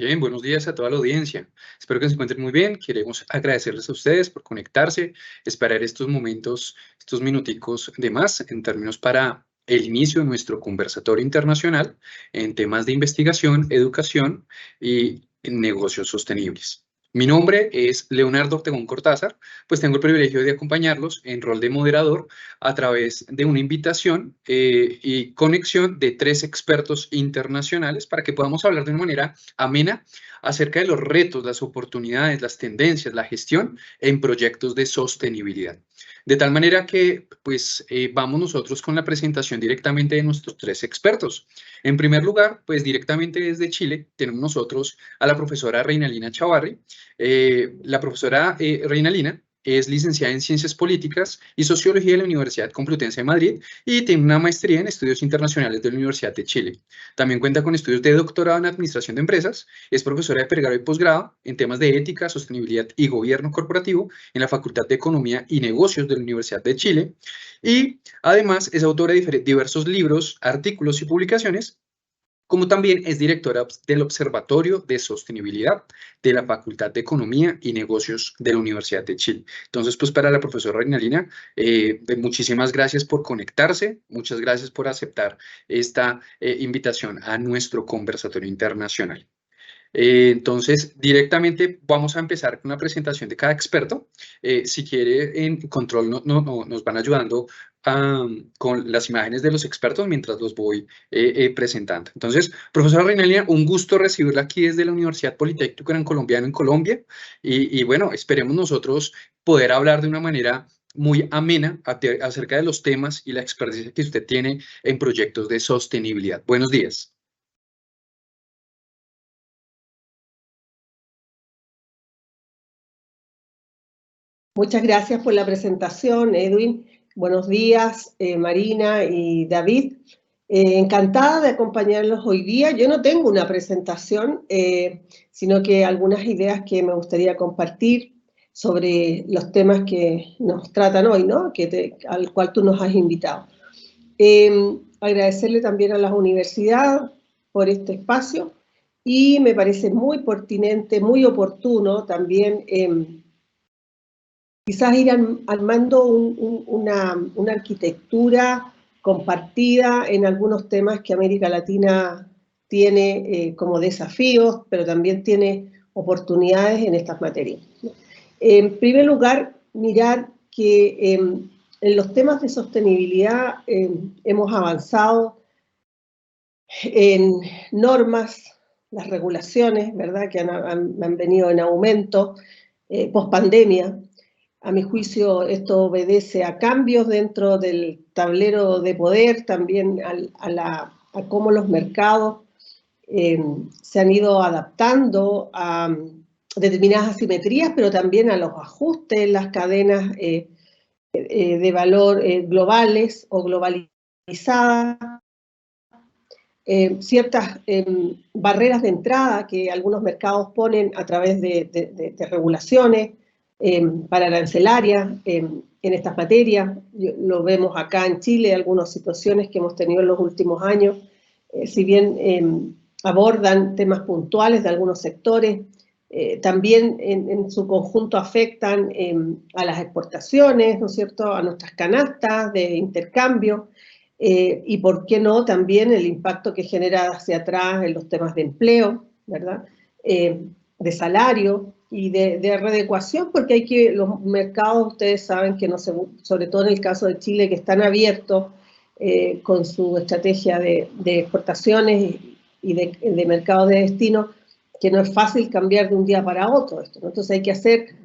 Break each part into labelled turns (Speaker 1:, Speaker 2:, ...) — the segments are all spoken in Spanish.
Speaker 1: Bien, buenos días a toda la audiencia. Espero que se encuentren muy bien. Queremos agradecerles a ustedes por conectarse, esperar estos momentos, estos minuticos de más en términos para el inicio de nuestro conversatorio internacional en temas de investigación, educación y negocios sostenibles. Mi nombre es Leonardo Ortegón Cortázar, pues tengo el privilegio de acompañarlos en rol de moderador a través de una invitación y conexión de 3 expertos internacionales para que podamos hablar de una manera amena acerca de los retos, las oportunidades, las tendencias, la gestión en proyectos de sostenibilidad. De tal manera que, pues, vamos nosotros con la presentación directamente de nuestros 3 expertos. En primer lugar, pues directamente desde Chile, tenemos nosotros a la profesora Reinalina Chavarri. La profesora Reinalina es licenciada en Ciencias Políticas y Sociología de la Universidad Complutense de Madrid y tiene una maestría en Estudios Internacionales de la Universidad de Chile. También cuenta con estudios de doctorado en Administración de Empresas, es profesora de pregrado y posgrado en temas de ética, sostenibilidad y gobierno corporativo en la Facultad de Economía y Negocios de la Universidad de Chile y además es autora de diversos libros, artículos y publicaciones, como también es directora del Observatorio de Sostenibilidad de la Facultad de Economía y Negocios de la Universidad de Chile. Entonces, pues para la profesora Reinalina, muchísimas gracias por conectarse, muchas gracias por aceptar esta invitación a nuestro conversatorio internacional. Entonces, directamente vamos a empezar con una presentación de cada experto. Si quiere, en control nos van ayudando con las imágenes de los expertos mientras los voy presentando. Entonces, profesora Reinalina, un gusto recibirla aquí desde la Universidad Politécnico Gran Colombiano en Colombia. Y bueno, esperemos nosotros poder hablar de una manera muy amena acerca de los temas y la experiencia que usted tiene en proyectos de sostenibilidad. Buenos días.
Speaker 2: Muchas gracias por la presentación, Edwin. Buenos días, Marina y David. Encantada de acompañarlos hoy día. Yo no tengo una presentación, sino que algunas ideas que me gustaría compartir sobre los temas que nos tratan hoy, ¿no? Al cual tú nos has invitado. Agradecerle también a las universidades por este espacio y me parece muy pertinente, muy oportuno también quizás ir armando una arquitectura compartida en algunos temas que América Latina tiene como desafíos, pero también tiene oportunidades en estas materias. En primer lugar, mirar que en los temas de sostenibilidad hemos avanzado en normas, las regulaciones, ¿verdad?, que han venido en aumento post-pandemia. A mi juicio, esto obedece a cambios dentro del tablero de poder, también a cómo los mercados se han ido adaptando a determinadas asimetrías, pero también a los ajustes en las cadenas de valor globales o globalizadas, ciertas barreras de entrada que algunos mercados ponen a través de regulaciones, para arancelaria en estas materias. Lo vemos acá en Chile, algunas situaciones que hemos tenido en los últimos años, si bien abordan temas puntuales de algunos sectores, también en su conjunto afectan a las exportaciones, ¿no es cierto?, a nuestras canastas de intercambio, y por qué no también el impacto que genera hacia atrás en los temas de empleo, ¿verdad?, de salario y de readecuación, porque los mercados, ustedes saben que no se, sobre todo en el caso de Chile, que están abiertos con su estrategia de exportaciones y de mercados de destino, que no es fácil cambiar de un día para otro esto, ¿no? Entonces hay que hacer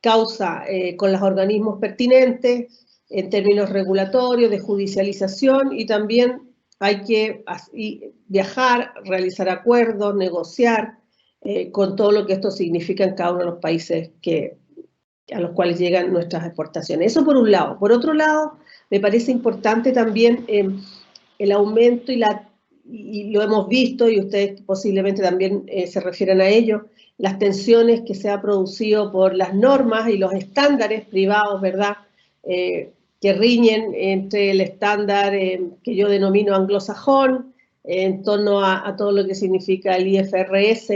Speaker 2: causa con los organismos pertinentes en términos regulatorios, de judicialización, y también hay que viajar, realizar acuerdos, negociar, con todo lo que esto significa en cada uno de los países a los cuales llegan nuestras exportaciones. Eso por un lado. Por otro lado, me parece importante también el aumento y lo hemos visto, y ustedes posiblemente también se refieren a ello, las tensiones que se ha producido por las normas y los estándares privados, ¿verdad?, que riñen entre el estándar que yo denomino anglosajón, en torno a todo lo que significa el IFRS,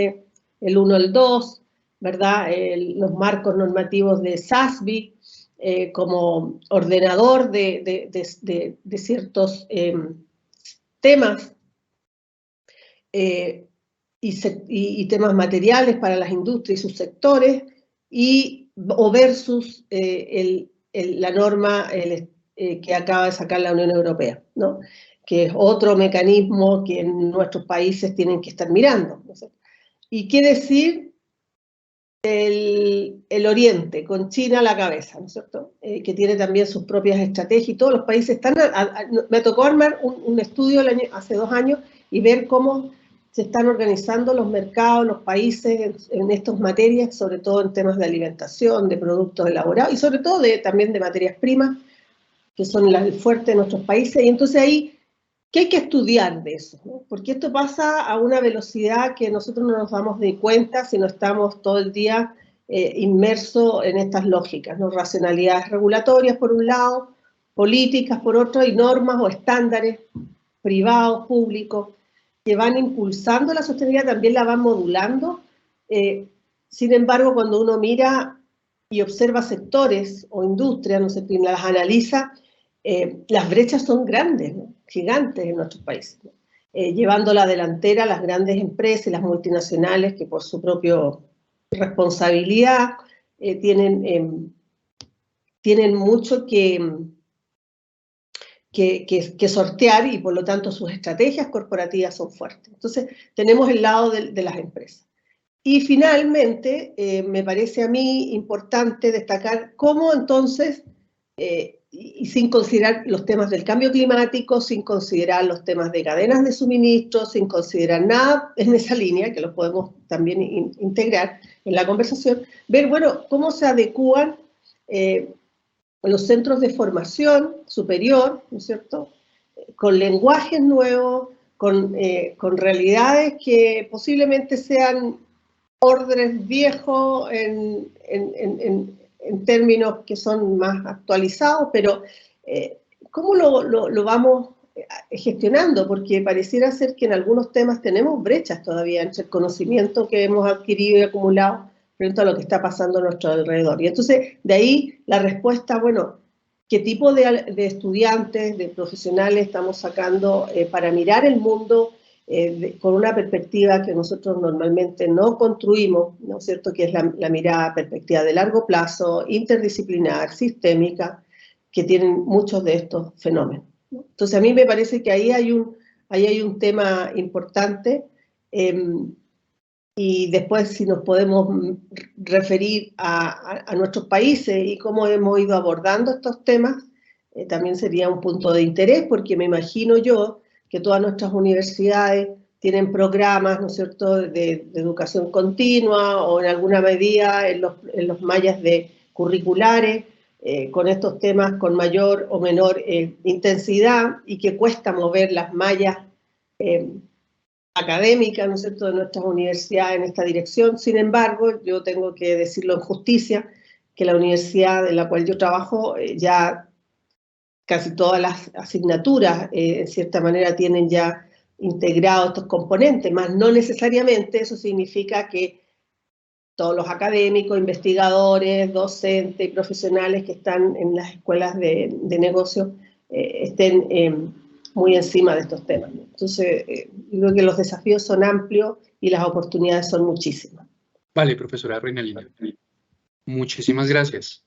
Speaker 2: el 1 al 2, ¿verdad? Los marcos normativos de SASB, como ordenador de ciertos temas y temas materiales para las industrias y sus sectores, o versus la norma que acaba de sacar la Unión Europea, ¿no? Que es otro mecanismo que nuestros países tienen que estar mirando, ¿no? ¿Y qué decir el Oriente, con China a la cabeza, ¿no es cierto? Que tiene también sus propias estrategias, y todos los países están... me tocó armar un estudio hace 2 años y ver cómo se están organizando los mercados, los países en estas materias, sobre todo en temas de alimentación, de productos elaborados, y sobre todo también de materias primas, que son el fuerte de nuestros países. Y entonces ahí, ¿qué hay que estudiar de eso? ¿No? Porque esto pasa a una velocidad que nosotros no nos damos ni cuenta si no estamos todo el día inmersos en estas lógicas, ¿no? Racionalidades regulatorias por un lado, políticas por otro, y normas o estándares privados, públicos, que van impulsando la sostenibilidad, también la van modulando. Sin embargo, cuando uno mira y observa sectores o industrias, no sé, quién las analiza, las brechas son grandes, ¿no? Gigantes en nuestros países, ¿no? Llevando a la delantera las grandes empresas y las multinacionales que por su propia responsabilidad tienen mucho que sortear, y por lo tanto sus estrategias corporativas son fuertes. Entonces tenemos el lado de las empresas. Y finalmente, me parece a mí importante destacar cómo entonces, y sin considerar los temas del cambio climático, sin considerar los temas de cadenas de suministro, sin considerar nada en esa línea, que lo podemos también integrar en la conversación, ver, bueno, cómo se adecúan los centros de formación superior, ¿no es cierto?, con lenguajes nuevos, con realidades que posiblemente sean órdenes viejos en términos que son más actualizados, pero ¿cómo lo vamos gestionando? Porque pareciera ser que en algunos temas tenemos brechas todavía entre el conocimiento que hemos adquirido y acumulado frente a lo que está pasando a nuestro alrededor. Y entonces, de ahí la respuesta, bueno, ¿qué tipo de estudiantes, de profesionales estamos sacando para mirar el mundo con una perspectiva que nosotros normalmente no construimos, ¿no es cierto?, que es la mirada, perspectiva de largo plazo, interdisciplinar, sistémica, que tienen muchos de estos fenómenos, ¿no? Entonces a mí me parece que ahí hay un tema importante, y después si nos podemos referir a nuestros países y cómo hemos ido abordando estos temas, también sería un punto de interés, porque me imagino yo que todas nuestras universidades tienen programas, ¿no es cierto?, de educación continua, o en alguna medida en los mallas curriculares, con estos temas con mayor o menor intensidad, y que cuesta mover las mallas académicas, ¿no es cierto?, de nuestras universidades en esta dirección. Sin embargo, yo tengo que decirlo en justicia, que la universidad en la cual yo trabajo ya casi todas las asignaturas, en cierta manera, tienen ya integrados estos componentes, más no necesariamente eso significa que todos los académicos, investigadores, docentes y profesionales que están en las escuelas de negocio estén muy encima de estos temas, ¿no? Entonces, creo que los desafíos son amplios y las oportunidades son muchísimas.
Speaker 1: Vale, profesora Reinalina. Muchísimas gracias.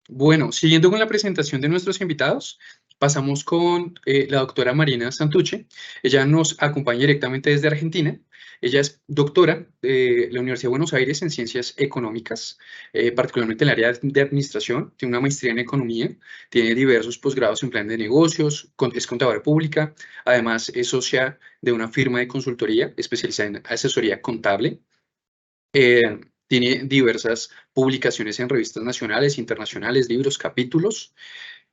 Speaker 1: Bueno, siguiendo con la presentación de nuestros invitados, pasamos con la doctora Marina Santucci. Ella nos acompaña directamente desde Argentina. Ella es doctora de la Universidad de Buenos Aires en Ciencias Económicas, particularmente en el área de administración. Tiene una maestría en economía, tiene diversos posgrados en plan de negocios, es contadora pública. Además, es socia de una firma de consultoría especializada en asesoría contable. Tiene diversas publicaciones en revistas nacionales, internacionales, libros, capítulos,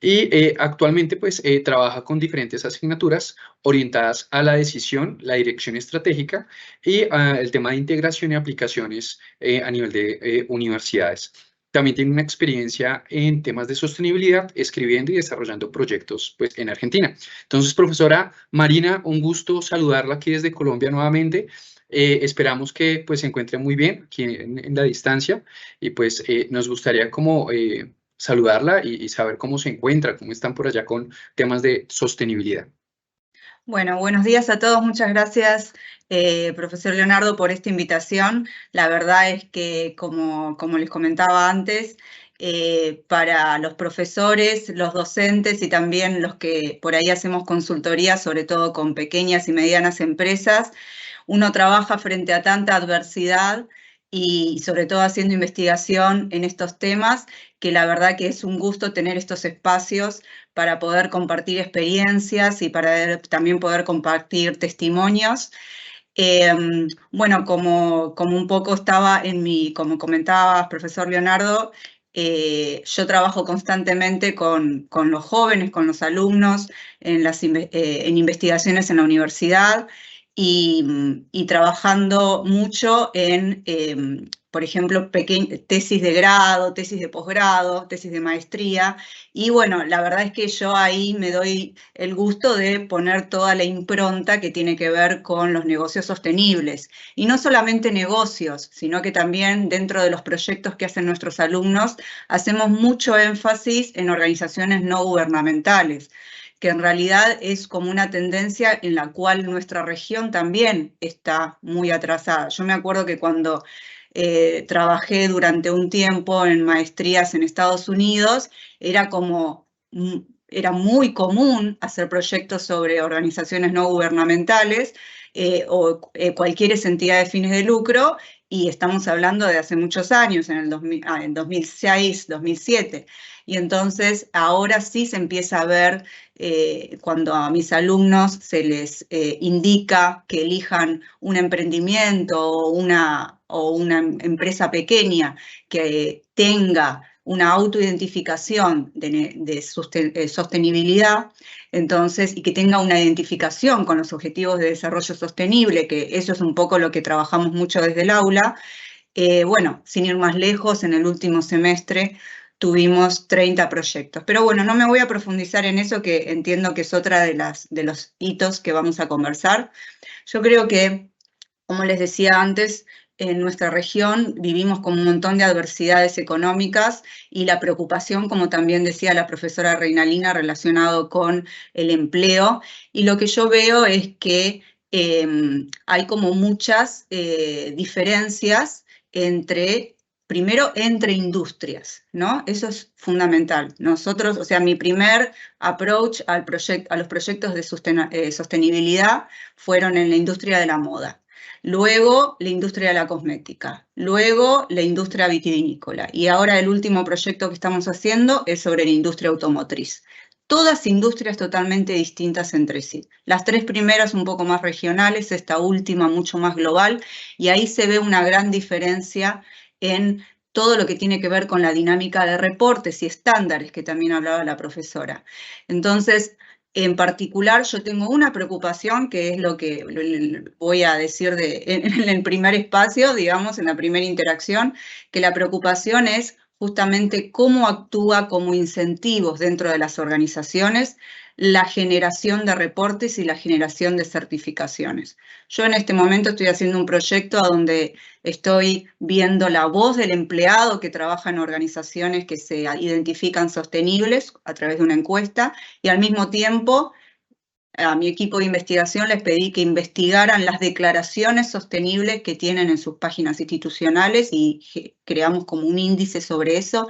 Speaker 1: y actualmente pues trabaja con diferentes asignaturas orientadas a la decisión, la dirección estratégica y el tema de integración y aplicaciones a nivel de universidades. También tiene una experiencia en temas de sostenibilidad, escribiendo y desarrollando proyectos pues, en Argentina. Entonces, profesora Marina, un gusto saludarla aquí desde Colombia nuevamente. Esperamos que pues se encuentre muy bien aquí en la distancia y pues nos gustaría como saludarla y saber cómo se encuentra, cómo están por allá con temas de sostenibilidad.
Speaker 3: Bueno, buenos días a todos. Muchas gracias, profesor Leonardo, por esta invitación. La verdad es que, como les comentaba antes, para los profesores, los docentes y también los que por ahí hacemos consultoría, sobre todo con pequeñas y medianas empresas, uno trabaja frente a tanta adversidad y sobre todo haciendo investigación en estos temas, que la verdad que es un gusto tener estos espacios para poder compartir experiencias y para también poder compartir testimonios. Bueno, como un poco estaba como comentabas, profesor Leonardo, yo trabajo constantemente con los jóvenes, con los alumnos en investigaciones en la universidad y trabajando mucho en, por ejemplo, tesis de grado, tesis de posgrado, tesis de maestría. Y bueno, la verdad es que yo ahí me doy el gusto de poner toda la impronta que tiene que ver con los negocios sostenibles. Y no solamente negocios, sino que también dentro de los proyectos que hacen nuestros alumnos, hacemos mucho énfasis en organizaciones no gubernamentales, que en realidad es como una tendencia en la cual nuestra región también está muy atrasada. Yo me acuerdo que cuando trabajé durante un tiempo en maestrías en Estados Unidos, era muy común hacer proyectos sobre organizaciones no gubernamentales o cualquier entidad de fines de lucro, y estamos hablando de hace muchos años, en 2006, 2007. Y entonces ahora sí se empieza a ver, cuando a mis alumnos se les indica que elijan un emprendimiento o una empresa pequeña que tenga una autoidentificación de sostenibilidad, entonces, y que tenga una identificación con los objetivos de desarrollo sostenible, que eso es un poco lo que trabajamos mucho desde el aula. Bueno, sin ir más lejos, en el último semestre tuvimos 30 proyectos. Pero bueno, no me voy a profundizar en eso, que entiendo que es otra de los hitos que vamos a conversar. Yo creo que, como les decía antes, en nuestra región vivimos con un montón de adversidades económicas y la preocupación, como también decía la profesora Reinalina, relacionado con el empleo. Y lo que yo veo es que hay como muchas diferencias primero entre industrias, ¿no? Eso es fundamental. Nosotros, o sea, mi primer approach a los proyectos de sostenibilidad fueron en la industria de la moda. Luego la industria de la cosmética, luego la industria vitivinícola, y ahora el último proyecto que estamos haciendo es sobre la industria automotriz. Todas industrias totalmente distintas entre sí. Las tres primeras un poco más regionales, esta última mucho más global, y ahí se ve una gran diferencia en todo lo que tiene que ver con la dinámica de reportes y estándares que también hablaba la profesora. Entonces, en particular, yo tengo una preocupación, que es lo que voy a decir en el primer espacio, digamos, en la primera interacción, que la preocupación es justamente cómo actúa como incentivos dentro de las organizaciones la generación de reportes y la generación de certificaciones. Yo en este momento estoy haciendo un proyecto donde estoy viendo la voz del empleado que trabaja en organizaciones que se identifican sostenibles a través de una encuesta, y al mismo tiempo a mi equipo de investigación les pedí que investigaran las declaraciones sostenibles que tienen en sus páginas institucionales y creamos como un índice sobre eso,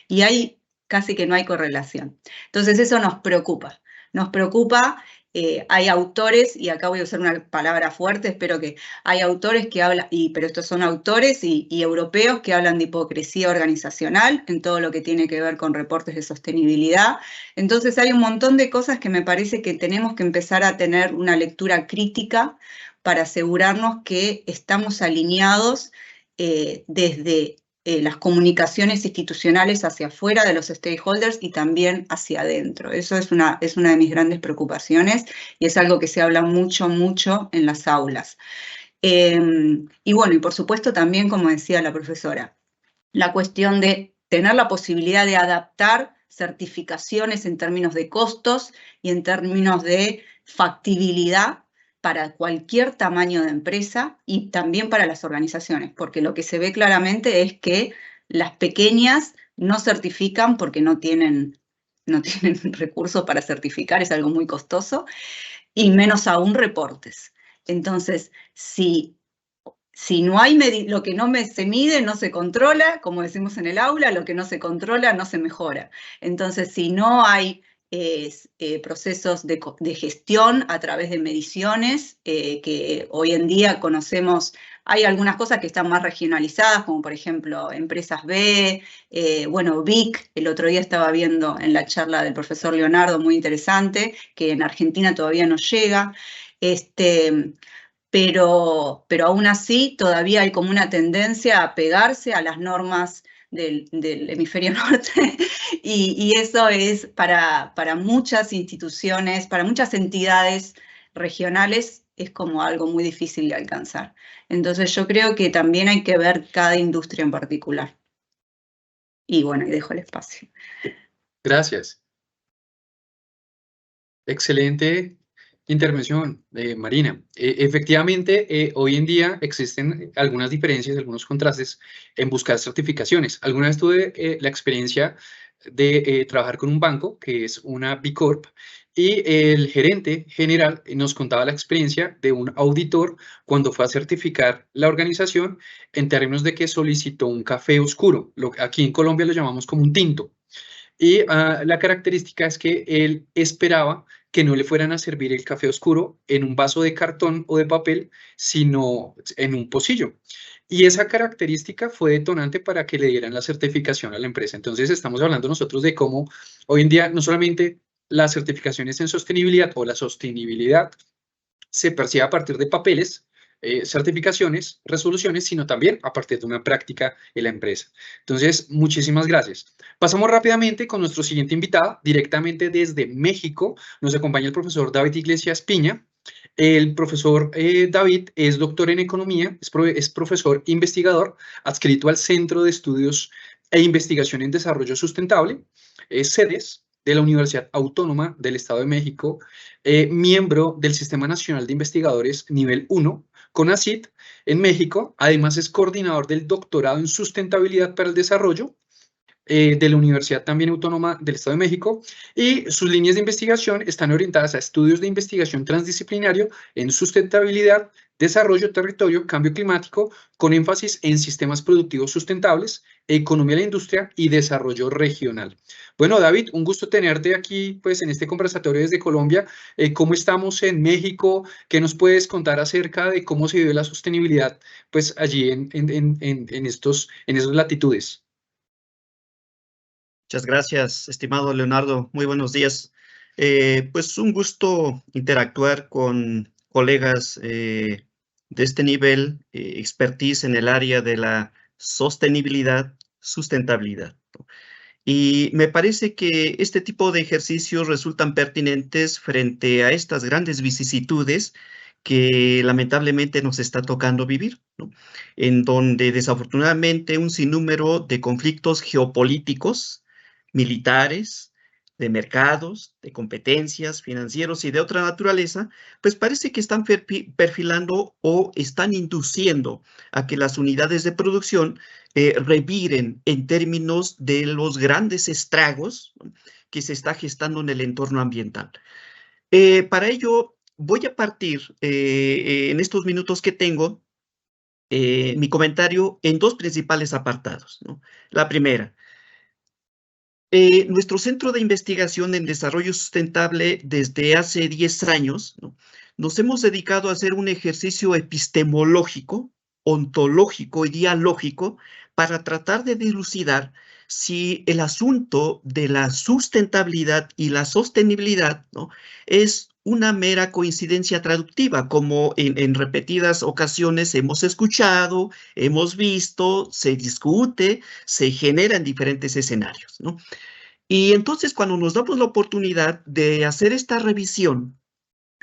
Speaker 3: y ahí casi que no hay correlación. Entonces eso nos preocupa. Nos preocupa, hay autores, y acá voy a usar una palabra fuerte, espero que hay autores que hablan, pero estos son autores y europeos que hablan de hipocresía organizacional en todo lo que tiene que ver con reportes de sostenibilidad. Entonces hay un montón de cosas que me parece que tenemos que empezar a tener una lectura crítica para asegurarnos que estamos alineados desde las comunicaciones institucionales hacia afuera de los stakeholders y también hacia adentro. Eso es una de mis grandes preocupaciones y es algo que se habla mucho, mucho en las aulas. Y bueno, y por supuesto también, como decía la profesora, la cuestión de tener la posibilidad de adaptar certificaciones en términos de costos y en términos de factibilidad para cualquier tamaño de empresa y también para las organizaciones, porque lo que se ve claramente es que las pequeñas no certifican porque no tienen recursos para certificar, es algo muy costoso, y menos aún reportes. Entonces, si no hay lo que no se mide, no se controla, como decimos en el aula, lo que no se controla, no se mejora. Entonces, si no hay procesos de gestión a través de mediciones, que hoy en día conocemos, hay algunas cosas que están más regionalizadas, como por ejemplo Empresas B, bueno, BIC, el otro día estaba viendo en la charla del profesor Leonardo, muy interesante, que en Argentina todavía no llega, pero aún así todavía hay como una tendencia a pegarse a las normas del hemisferio norte y eso es para muchas instituciones, para muchas entidades regionales, es como algo muy difícil de alcanzar. Entonces yo creo que también hay que ver cada industria en particular. Y bueno, y dejo el espacio.
Speaker 1: Gracias. Excelente intervención, Marina. Efectivamente, hoy en día existen algunas diferencias, algunos contrastes en buscar certificaciones. Alguna vez tuve la experiencia de trabajar con un banco, que es una B Corp, y el gerente general nos contaba la experiencia de un auditor cuando fue a certificar la organización en términos de que solicitó un café oscuro. Aquí en Colombia lo llamamos como un tinto. Y la característica es que él esperaba que no le fueran a servir el café oscuro en un vaso de cartón o de papel, sino en un pocillo. Y esa característica fue detonante para que le dieran la certificación a la empresa. Entonces estamos hablando nosotros de cómo hoy en día no solamente las certificaciones en sostenibilidad o la sostenibilidad se percibe a partir de papeles, certificaciones, resoluciones, sino también a partir de una práctica en la empresa. Entonces, muchísimas gracias. Pasamos rápidamente con nuestro siguiente invitado, directamente desde México. Nos acompaña el profesor David Iglesias Piña. El profesor David es doctor en economía, es profesor investigador adscrito al Centro de Estudios e Investigación en Desarrollo Sustentable, CEDES, de la Universidad Autónoma del Estado de México, miembro del Sistema Nacional de Investigadores Nivel 1, CONACYT, en México. Además es coordinador del doctorado en Sustentabilidad para el Desarrollo de la Universidad también Autónoma del Estado de México, y sus líneas de investigación están orientadas a estudios de investigación transdisciplinario en sustentabilidad, desarrollo, territorio, cambio climático, con énfasis en sistemas productivos sustentables, economía de la industria y desarrollo regional. Bueno, David, un gusto tenerte aquí pues, en este conversatorio desde Colombia. ¿Cómo estamos en México? ¿Qué nos puedes contar acerca de cómo se vive la sostenibilidad pues, allí en esas latitudes?
Speaker 4: Muchas gracias, estimado Leonardo. Muy buenos días. Pues un gusto interactuar con colegas de este nivel, expertise en el área de la sostenibilidad, sustentabilidad, ¿no? Y me parece que este tipo de ejercicios resultan pertinentes frente a estas grandes vicisitudes que lamentablemente nos está tocando vivir, ¿no? En donde desafortunadamente un sinnúmero de conflictos geopolíticos, militares, de mercados, de competencias, financieros y de otra naturaleza, pues parece que están perfilando o están induciendo a que las unidades de producción reviren en términos de los grandes estragos, ¿no?, que se está gestando en el entorno ambiental. Para ello, voy a partir en estos minutos que tengo mi comentario en dos principales apartados, ¿no? La primera, nuestro Centro de Investigación en Desarrollo Sustentable desde hace 10 años, ¿no?, nos hemos dedicado a hacer un ejercicio epistemológico, ontológico y dialógico para tratar de dilucidar si el asunto de la sustentabilidad y la sostenibilidad, ¿no?, es una mera coincidencia traductiva, como en repetidas ocasiones hemos escuchado, hemos visto, se discute, se genera en diferentes escenarios, ¿no? Y entonces, cuando nos damos la oportunidad de hacer esta revisión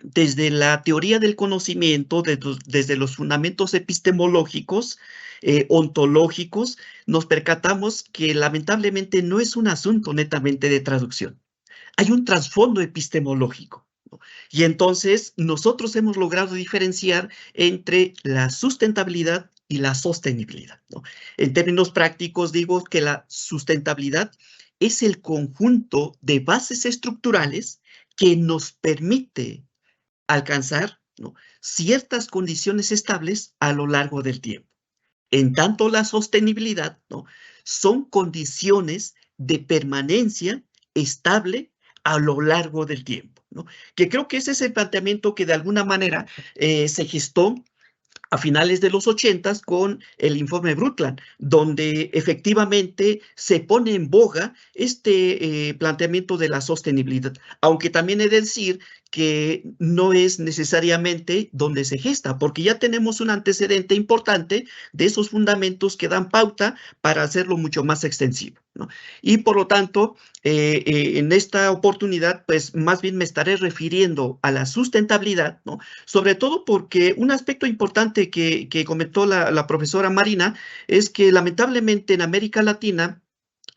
Speaker 4: desde la teoría del conocimiento, desde los fundamentos epistemológicos, ontológicos, nos percatamos que lamentablemente no es un asunto netamente de traducción. Hay un trasfondo epistemológico, ¿no? Y entonces nosotros hemos logrado diferenciar entre la sustentabilidad y la sostenibilidad, ¿no? En términos prácticos digo que la sustentabilidad es el conjunto de bases estructurales que nos permite alcanzar, ¿no?, ciertas condiciones estables a lo largo del tiempo. En tanto, la sostenibilidad, ¿no?, son condiciones de permanencia estable a lo largo del tiempo, ¿no? Que creo que ese es el planteamiento que de alguna manera se gestó a finales de los 80 con el informe Brundtland, donde efectivamente se pone en boga este planteamiento de la sostenibilidad, aunque también he de decir que no es necesariamente donde se gesta, porque ya tenemos un antecedente importante de esos fundamentos que dan pauta para hacerlo mucho más extensivo, ¿no? Y por lo tanto, en esta oportunidad, pues más bien me estaré refiriendo a la sustentabilidad, ¿no? Sobre todo porque un aspecto importante que comentó la profesora Marina es que lamentablemente en América Latina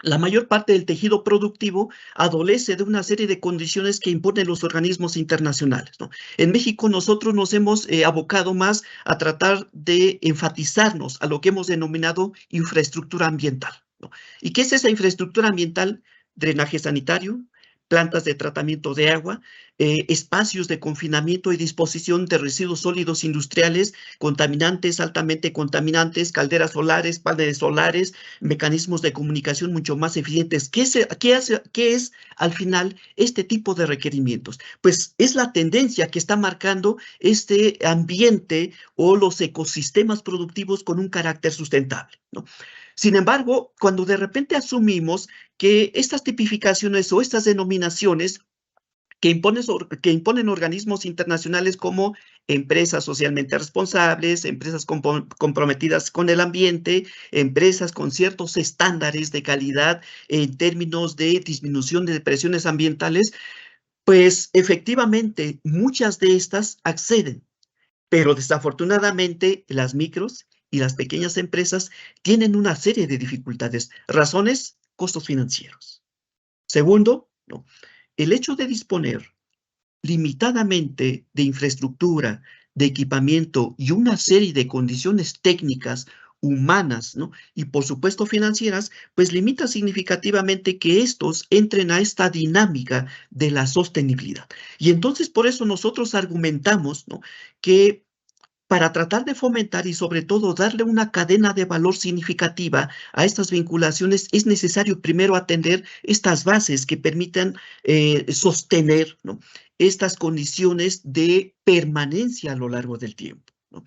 Speaker 4: la mayor parte del tejido productivo adolece de una serie de condiciones que imponen los organismos internacionales, ¿no? En México nosotros nos hemos abocado más a tratar de enfatizarnos a lo que hemos denominado infraestructura ambiental, ¿no? ¿Y qué es esa infraestructura ambiental? Drenaje sanitario, plantas de tratamiento de agua, espacios de confinamiento y disposición de residuos sólidos industriales, contaminantes, altamente contaminantes, calderas solares, paneles solares, mecanismos de comunicación mucho más eficientes. ¿Qué es al final este tipo de requerimientos? Pues es la tendencia que está marcando este ambiente o los ecosistemas productivos con un carácter sustentable, ¿no? Sin embargo, cuando de repente asumimos que estas tipificaciones o estas denominaciones que imponen organismos internacionales como empresas socialmente responsables, empresas comprometidas con el ambiente, empresas con ciertos estándares de calidad en términos de disminución de presiones ambientales, pues efectivamente muchas de estas acceden, pero desafortunadamente las micros y las pequeñas empresas tienen una serie de dificultades. Razones, costos financieros. Segundo, ¿no?, el hecho de disponer limitadamente de infraestructura, de equipamiento y una serie de condiciones técnicas, humanas, ¿no?, y por supuesto financieras, pues limita significativamente que estos entren a esta dinámica de la sostenibilidad. Y entonces por eso nosotros argumentamos, ¿no?, que para tratar de fomentar y sobre todo darle una cadena de valor significativa a estas vinculaciones, es necesario primero atender estas bases que permitan sostener, ¿no?, estas condiciones de permanencia a lo largo del tiempo, ¿no?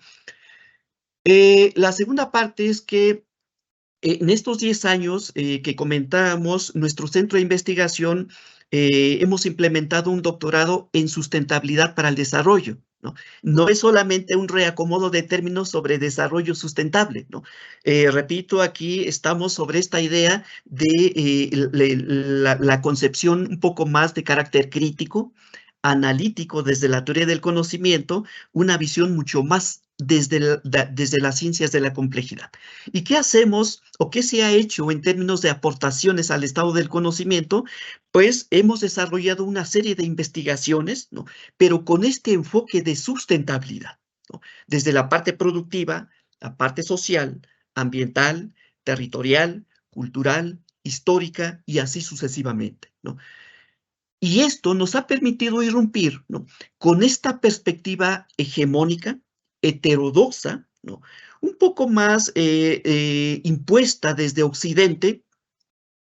Speaker 4: La segunda parte es que en estos 10 años que comentábamos, nuestro centro de investigación hemos implementado un doctorado en sustentabilidad para el desarrollo, ¿no? No es solamente un reacomodo de términos sobre desarrollo sustentable, ¿no? Repito, aquí estamos sobre esta idea de la concepción un poco más de carácter crítico, analítico desde la teoría del conocimiento, una visión mucho más desde las ciencias de la complejidad. ¿Y qué hacemos o qué se ha hecho en términos de aportaciones al estado del conocimiento? Pues hemos desarrollado una serie de investigaciones, ¿no?, pero con este enfoque de sustentabilidad, ¿no?, desde la parte productiva, la parte social, ambiental, territorial, cultural, histórica y así sucesivamente, ¿no? Y esto nos ha permitido irrumpir, ¿no?, con esta perspectiva hegemónica, heterodoxa, ¿no?, un poco más impuesta desde Occidente,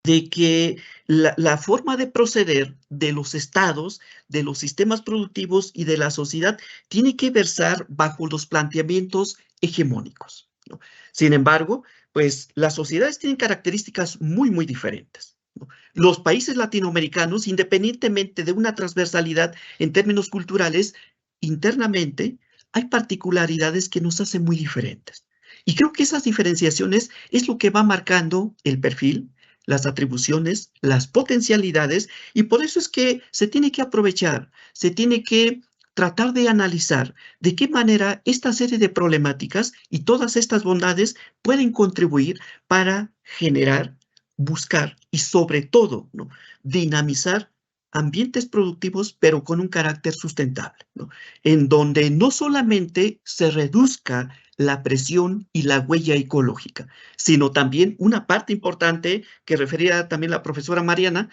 Speaker 4: de que la forma de proceder de los estados, de los sistemas productivos y de la sociedad tiene que versar bajo los planteamientos hegemónicos, ¿no? Sin embargo, pues las sociedades tienen características muy, muy diferentes, ¿no? Los países latinoamericanos, independientemente de una transversalidad en términos culturales, internamente hay particularidades que nos hacen muy diferentes. Y creo que esas diferenciaciones es lo que va marcando el perfil, las atribuciones, las potencialidades, y por eso es que se tiene que aprovechar, se tiene que tratar de analizar de qué manera esta serie de problemáticas y todas estas bondades pueden contribuir para generar, buscar y sobre todo, ¿no?, dinamizar ambientes productivos, pero con un carácter sustentable, ¿no? En donde no solamente se reduzca la presión y la huella ecológica, sino también una parte importante que refería también la profesora Marina,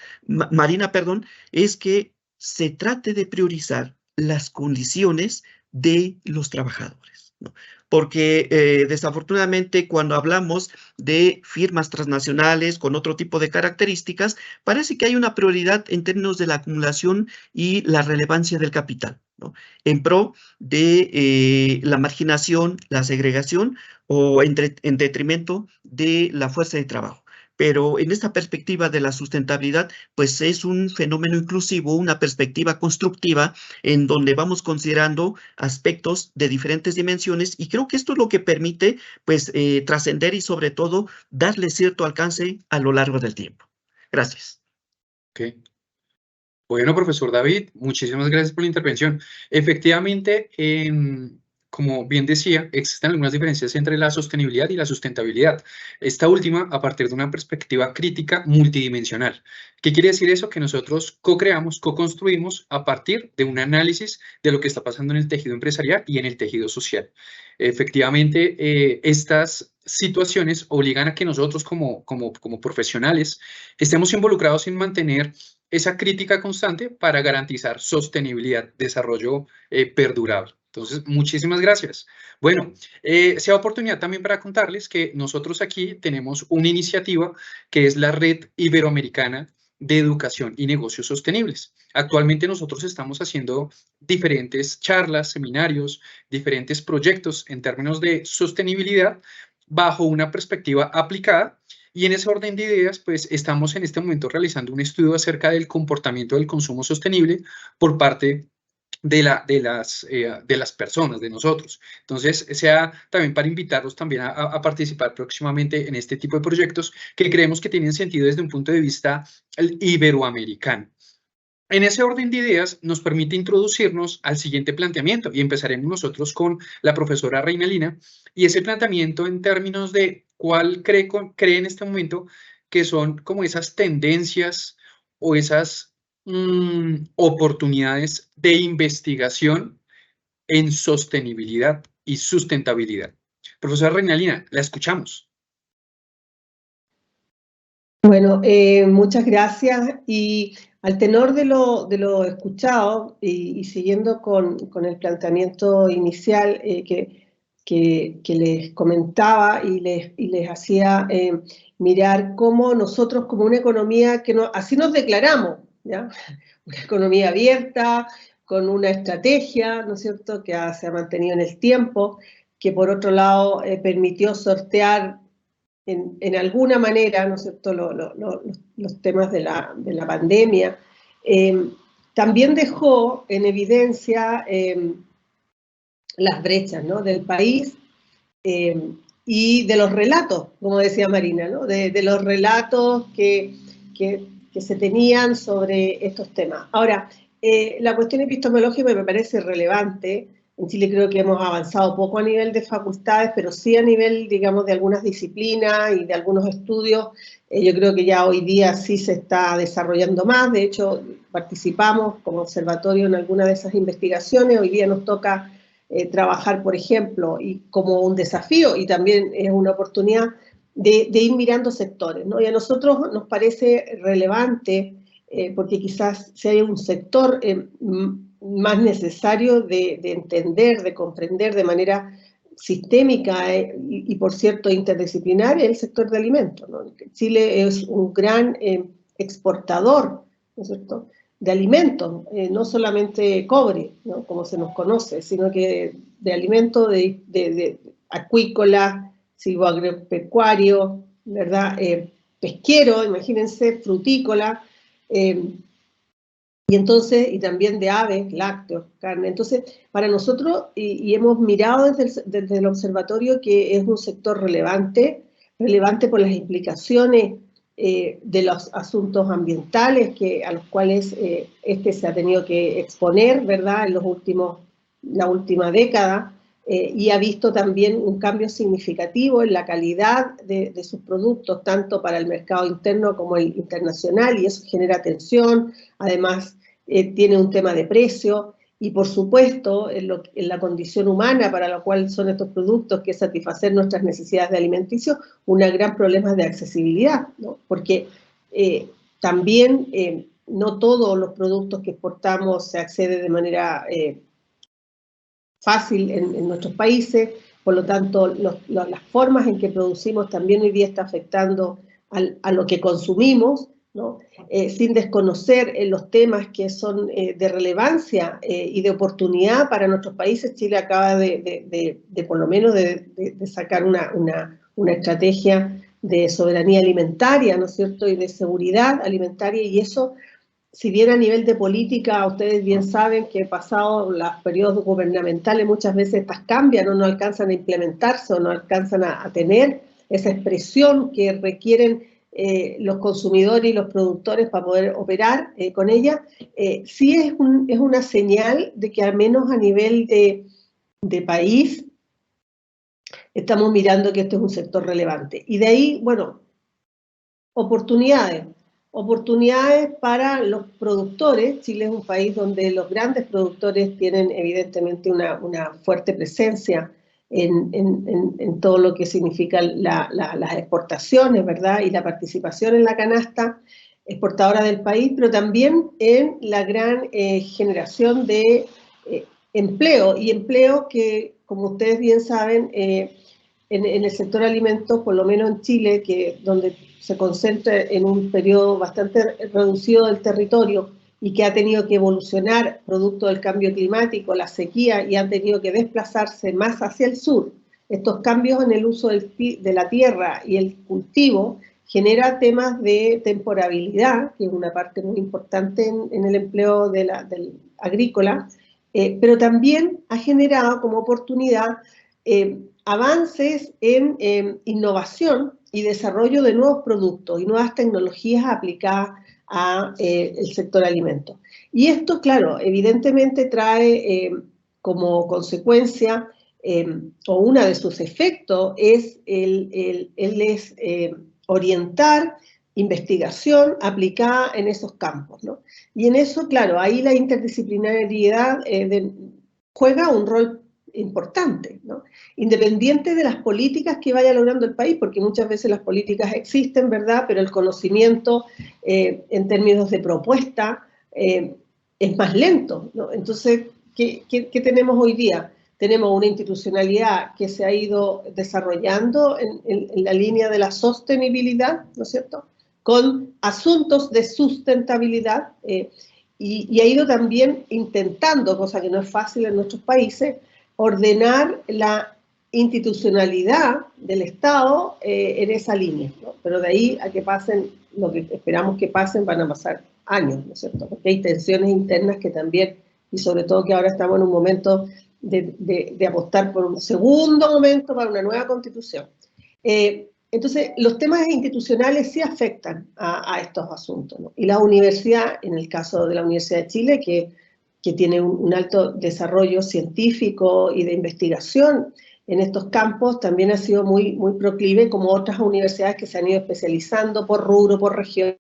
Speaker 4: es que se trate de priorizar las condiciones de los trabajadores, ¿no? Porque desafortunadamente cuando hablamos de firmas transnacionales con otro tipo de características, parece que hay una prioridad en términos de la acumulación y la relevancia del capital, ¿no? En pro de la marginación, la segregación o en detrimento de la fuerza de trabajo. Pero en esta perspectiva de la sustentabilidad, pues es un fenómeno inclusivo, una perspectiva constructiva en donde vamos considerando aspectos de diferentes dimensiones y creo que esto es lo que permite pues trascender y sobre todo darle cierto alcance a lo largo del tiempo. Gracias.
Speaker 1: Okay. Bueno, profesor David, muchísimas gracias por la intervención. Efectivamente, como bien decía, existen algunas diferencias entre la sostenibilidad y la sustentabilidad. Esta última a partir de una perspectiva crítica multidimensional. ¿Qué quiere decir eso? Que nosotros co-creamos, co-construimos a partir de un análisis de lo que está pasando en el tejido empresarial y en el tejido social. Efectivamente, estas situaciones obligan a que nosotros como profesionales estemos involucrados en mantener esa crítica constante para garantizar sostenibilidad, desarrollo perdurable. Entonces, muchísimas gracias. Bueno, sea oportunidad también para contarles que nosotros aquí tenemos una iniciativa que es la Red Iberoamericana de Educación y Negocios Sostenibles. Actualmente nosotros estamos haciendo diferentes charlas, seminarios, diferentes proyectos en términos de sostenibilidad bajo una perspectiva aplicada. Y en ese orden de ideas, pues estamos en este momento realizando un estudio acerca del comportamiento del consumo sostenible por parte de las personas, de nosotros. Entonces, sea también para invitarlos también a participar próximamente en este tipo de proyectos que creemos que tienen sentido desde un punto de vista iberoamericano. En ese orden de ideas nos permite introducirnos al siguiente planteamiento y empezaremos nosotros con la profesora Reinalina y ese planteamiento en términos de cuál cree en este momento que son como esas tendencias o esas oportunidades de investigación en sostenibilidad y sustentabilidad. Profesora Reinalina, la escuchamos.
Speaker 2: Bueno, muchas gracias y al tenor de lo escuchado y siguiendo con el planteamiento inicial que les comentaba y les hacía mirar cómo nosotros como una economía que así nos declaramos, ¿ya? Una economía abierta, con una estrategia, ¿no es cierto?, que se ha mantenido en el tiempo, que por otro lado permitió sortear en alguna manera, ¿no es cierto?, los temas de la pandemia. También dejó en evidencia las brechas, ¿no?, del país y de los relatos, como decía Marina, ¿no?, de los relatos que se tenían sobre estos temas. Ahora, la cuestión epistemológica me parece relevante. En Chile creo que hemos avanzado poco a nivel de facultades, pero sí a nivel, digamos, de algunas disciplinas y de algunos estudios. Yo creo que ya hoy día sí se está desarrollando más. De hecho, participamos como observatorio en alguna de esas investigaciones. Hoy día nos toca trabajar, por ejemplo, y como un desafío, y también es una oportunidad de ir mirando sectores, ¿no? Y a nosotros nos parece relevante, porque quizás si hay un sector más necesario de entender, de comprender de manera sistémica y por cierto interdisciplinaria, el sector de alimentos, ¿no? Chile es un gran exportador, ¿no es cierto?, de alimentos, no solamente cobre, ¿no?, como se nos conoce, sino que de alimentos de acuícola, silvoagropecuario, ¿verdad?, pesquero, imagínense, frutícola, y entonces, y también de aves, lácteos, carne. Entonces, para nosotros, y hemos mirado desde el observatorio que es un sector relevante por las implicaciones de los asuntos ambientales a los cuales se ha tenido que exponer, ¿verdad?, en la última década, y ha visto también un cambio significativo en la calidad de sus productos, tanto para el mercado interno como el internacional, y eso genera tensión. Además, tiene un tema de precio, y por supuesto, en la condición humana para la cual son estos productos, que es satisfacer nuestras necesidades de alimenticio, un gran problema de accesibilidad, ¿no? Porque también no todos los productos que exportamos se accede de manera fácil en nuestros países, por lo tanto, las formas en que producimos también hoy día está afectando a lo que consumimos, ¿no? Sin desconocer los temas que son de relevancia y de oportunidad para nuestros países. Chile acaba de por lo menos de sacar una estrategia de soberanía alimentaria, ¿no es cierto?, y de seguridad alimentaria, y eso, si bien a nivel de política, ustedes bien saben que pasado los periodos gubernamentales muchas veces estas cambian o no alcanzan a implementarse o no alcanzan a tener esa expresión que requieren los consumidores y los productores para poder operar con ella, sí es una señal de que al menos a nivel de país estamos mirando que este es un sector relevante. Y de ahí, bueno, oportunidades para los productores. Chile es un país donde los grandes productores tienen evidentemente una fuerte presencia en todo lo que significa las exportaciones, ¿verdad? Y la participación en la canasta exportadora del país, pero también en la gran generación de empleo, y empleo que, como ustedes bien saben, en el sector alimentos, por lo menos en Chile, donde se concentra en un periodo bastante reducido del territorio y que ha tenido que evolucionar producto del cambio climático, la sequía, y han tenido que desplazarse más hacia el sur. Estos cambios en el uso de la tierra y el cultivo genera temas de temporabilidad, que es una parte muy importante en el empleo del agrícola, pero también ha generado como oportunidad avances en innovación y desarrollo de nuevos productos y nuevas tecnologías aplicadas al sector alimentos. Y esto, claro, evidentemente trae como consecuencia, o uno de sus efectos es orientar investigación aplicada en esos campos, ¿no? Y en eso, claro, ahí la interdisciplinariedad juega un rol importante, ¿no? Independiente de las políticas que vaya logrando el país, porque muchas veces las políticas existen, ¿verdad?, pero el conocimiento en términos de propuesta es más lento, ¿no? Entonces, ¿qué tenemos hoy día? Tenemos una institucionalidad que se ha ido desarrollando en la línea de la sostenibilidad, ¿no es cierto?, con asuntos de sustentabilidad, y ha ido también intentando, cosa que no es fácil en nuestros países, ordenar la institucionalidad del Estado en esa línea, ¿no? Pero de ahí a que pasen lo que esperamos que pasen, van a pasar años, ¿no es cierto? Porque hay tensiones internas que también, y sobre todo que ahora estamos en un momento de apostar por un segundo momento para una nueva constitución. Entonces, los temas institucionales sí afectan a estos asuntos, ¿no? Y la universidad, en el caso de la Universidad de Chile, que tiene un alto desarrollo científico y de investigación en estos campos, también ha sido muy, muy proclive, como otras universidades que se han ido especializando por rubro, por región,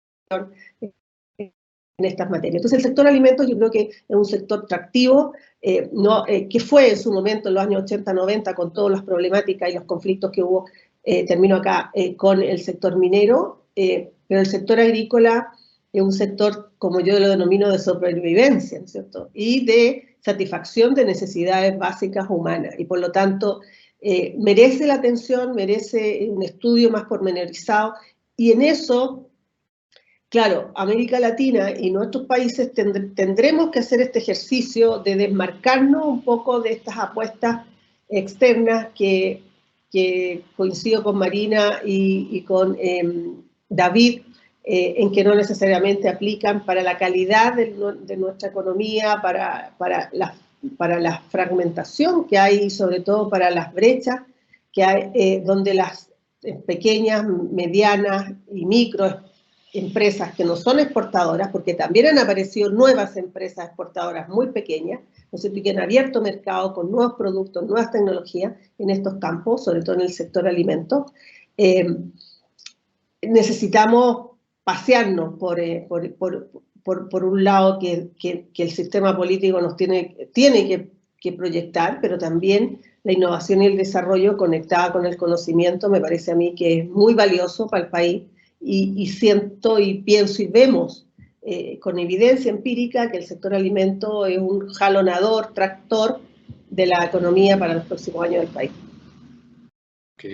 Speaker 2: en estas materias. Entonces, el sector alimentos yo creo que es un sector atractivo, que fue en su momento, en los años 80, 90, con todas las problemáticas y los conflictos que hubo, termino acá, con el sector minero, pero el sector agrícola es un sector, como yo lo denomino, de supervivencia, ¿no es cierto?, y de satisfacción de necesidades básicas humanas, y por lo tanto merece la atención, merece un estudio más pormenorizado, y en eso, claro, América Latina y nuestros países tendremos que hacer este ejercicio de desmarcarnos un poco de estas apuestas externas que coincido con Marina y con David, en que no necesariamente aplican para la calidad de nuestra economía, para la fragmentación que hay, y sobre todo para las brechas que hay, donde las pequeñas, medianas y micro empresas que no son exportadoras, porque también han aparecido nuevas empresas exportadoras muy pequeñas, ¿no es cierto?, que han abierto mercado con nuevos productos, nuevas tecnologías en estos campos, sobre todo en el sector alimentos. Necesitamos pasearnos por un lado que el sistema político nos tiene que proyectar, pero también la innovación y el desarrollo conectada con el conocimiento me parece a mí que es muy valioso para el país, y siento y pienso y vemos con evidencia empírica que el sector alimento es un jalonador, tractor de la economía para los próximos años del país.
Speaker 1: Ok,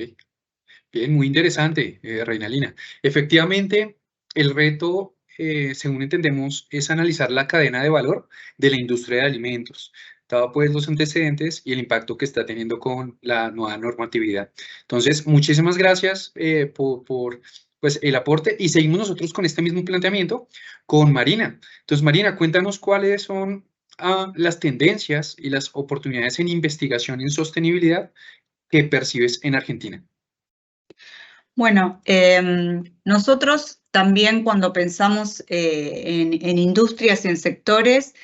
Speaker 1: bien, muy interesante, Reinalina. Efectivamente, el reto, según entendemos, es analizar la cadena de valor de la industria de alimentos, dado pues los antecedentes y el impacto que está teniendo con la nueva normatividad. Entonces, muchísimas gracias por pues, el aporte, y seguimos nosotros con este mismo planteamiento con Marina. Entonces, Marina, cuéntanos cuáles son las tendencias y las oportunidades en investigación en sostenibilidad que percibes en Argentina.
Speaker 3: Bueno, nosotros también cuando pensamos en industrias y en sectores,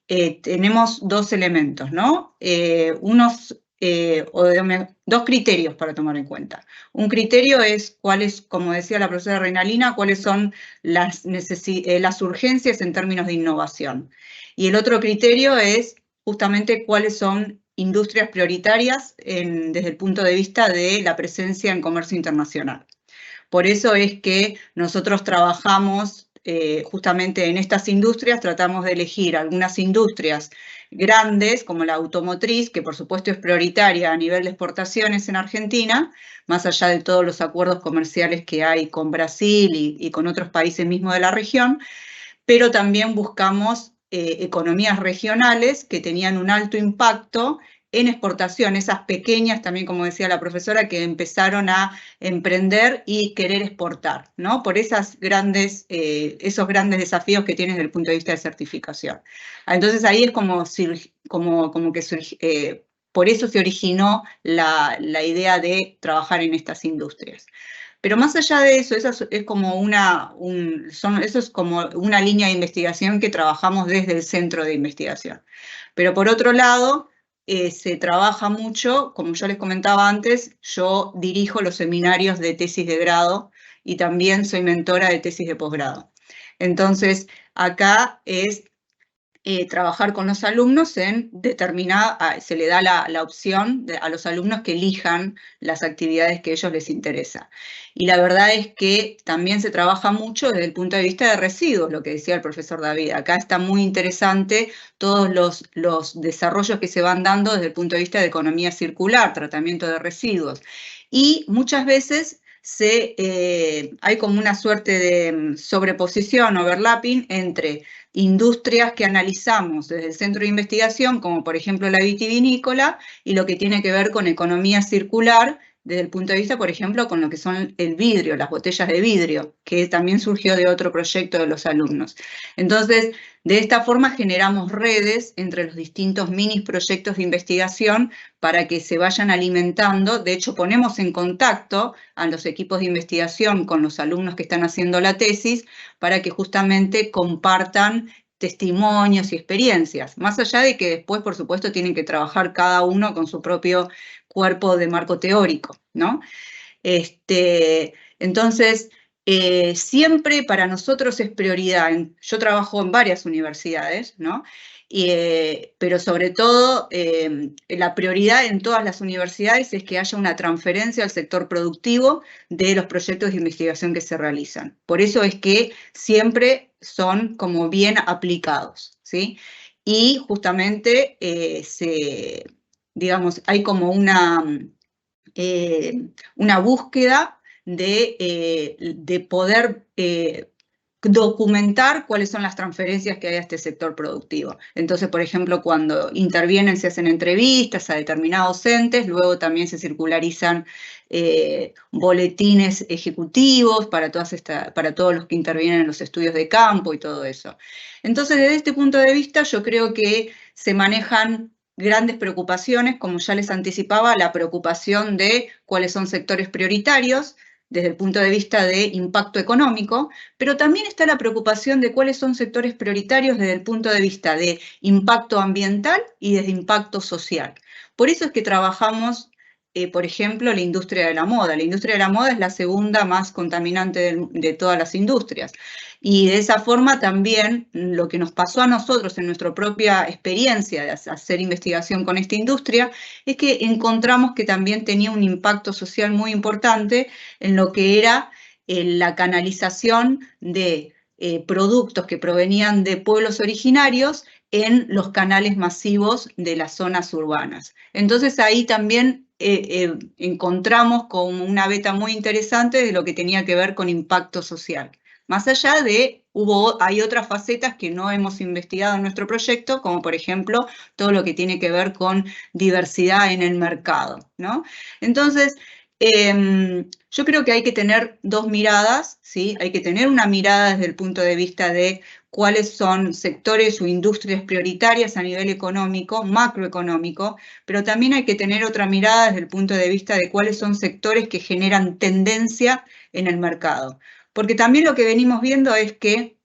Speaker 3: tenemos dos elementos, ¿no? Dos criterios para tomar en cuenta. Un criterio es cuáles, como decía la profesora Reinalina, cuáles son las urgencias en términos de innovación. Y el otro criterio es justamente cuáles son industrias prioritarias desde el punto de vista de la presencia en comercio internacional. Por eso es que nosotros trabajamos justamente en estas industrias, tratamos de elegir algunas industrias grandes, como la automotriz, que por supuesto es prioritaria a nivel de exportaciones en Argentina, más allá de todos los acuerdos comerciales que hay con Brasil y con otros países mismos de la región, pero también buscamos economías regionales que tenían un alto impacto en exportación, esas pequeñas, también como decía la profesora, que empezaron a emprender y querer exportar, ¿no? Por esos grandes desafíos que tienen desde el punto de vista de certificación. Entonces ahí es por eso se originó la idea de trabajar en estas industrias. Pero más allá de eso, eso es como una línea de investigación que trabajamos desde el centro de investigación. Pero por otro lado, se trabaja mucho, como yo les comentaba antes, yo dirijo los seminarios de tesis de grado y también soy mentora de tesis de posgrado. Entonces, acá es trabajar con los alumnos en se le da la opción a los alumnos que elijan las actividades que a ellos les interesa. Y la verdad es que también se trabaja mucho desde el punto de vista de residuos, lo que decía el profesor David. Acá está muy interesante todos los desarrollos que se van dando desde el punto de vista de economía circular, tratamiento de residuos. Y muchas veces hay como una suerte de sobreposición, overlapping, entre industrias que analizamos desde el centro de investigación, como por ejemplo la vitivinícola, y lo que tiene que ver con economía circular, desde el punto de vista, por ejemplo, con lo que son el vidrio, las botellas de vidrio, que también surgió de otro proyecto de los alumnos. Entonces, de esta forma generamos redes entre los distintos mini proyectos de investigación para que se vayan alimentando. De hecho, ponemos en contacto a los equipos de investigación con los alumnos que están haciendo la tesis para que justamente compartan testimonios y experiencias, más allá de que después, por supuesto, tienen que trabajar cada uno con su propio cuerpo de marco teórico, ¿no? Entonces, siempre para nosotros es prioridad. Yo trabajo en varias universidades, ¿no? Pero sobre todo, la prioridad en todas las universidades es que haya una transferencia al sector productivo de los proyectos de investigación que se realizan. Por eso es que siempre son como bien aplicados, ¿sí? Y justamente digamos, hay como una búsqueda de poder documentar cuáles son las transferencias que hay a este sector productivo. Entonces, por ejemplo, cuando intervienen, se hacen entrevistas a determinados entes, luego también se circularizan boletines ejecutivos para todos los que intervienen en los estudios de campo y todo eso. Entonces, desde este punto de vista, yo creo que se manejan grandes preocupaciones, como ya les anticipaba, la preocupación de cuáles son sectores prioritarios, desde el punto de vista de impacto económico, pero también está la preocupación de cuáles son sectores prioritarios desde el punto de vista de impacto ambiental y desde impacto social. Por eso es que trabajamos, por ejemplo, la industria de la moda. La industria de la moda es la segunda más contaminante de todas las industrias. Y de esa forma también lo que nos pasó a nosotros en nuestra propia experiencia de hacer investigación con esta industria es que encontramos que también tenía un impacto social muy importante en lo que era la canalización de productos que provenían de pueblos originarios en los canales masivos de las zonas urbanas. Entonces ahí también encontramos como una beta muy interesante de lo que tenía que ver con impacto social. Más allá de, hay otras facetas que no hemos investigado en nuestro proyecto, como por ejemplo todo lo que tiene que ver con diversidad en el mercado, ¿no? Entonces, yo creo que hay que tener dos miradas, ¿sí? Hay que tener una mirada desde el punto de vista de cuáles son sectores o industrias prioritarias a nivel económico, macroeconómico, pero también hay que tener otra mirada desde el punto de vista de cuáles son sectores que generan tendencia en el mercado. Porque también lo que venimos viendo es que,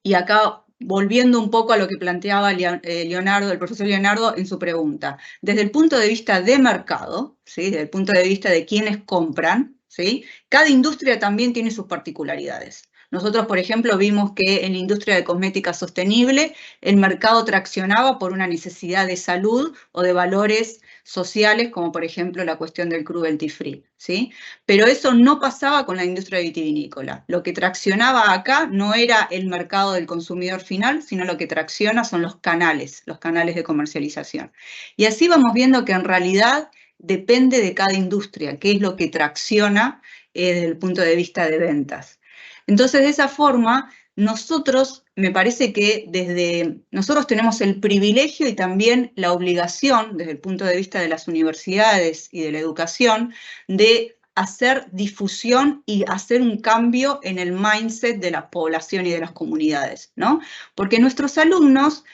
Speaker 3: y acá volviendo un poco a lo que planteaba Leonardo, el profesor Leonardo en su pregunta, desde el punto de vista de mercado, ¿sí? Desde el punto de vista de quienes compran, ¿sí? Cada industria también tiene sus particularidades. Nosotros, por ejemplo, vimos que en la industria de cosmética sostenible el mercado traccionaba por una necesidad de salud o de valores sociales, como por ejemplo la cuestión del cruelty free, ¿sí? Pero eso no pasaba con la industria vitivinícola. Lo que traccionaba acá no era el mercado del consumidor final, sino lo que tracciona son los canales de comercialización. Y así vamos viendo que en realidad depende de cada industria, qué es lo que tracciona desde el punto de vista de ventas. Entonces, de esa forma, nosotros, me parece que nosotros tenemos el privilegio y también la obligación, desde el punto de vista de las universidades y de la educación, de hacer difusión y hacer un cambio en el mindset de la población y de las comunidades, ¿no? Porque nuestros alumnos,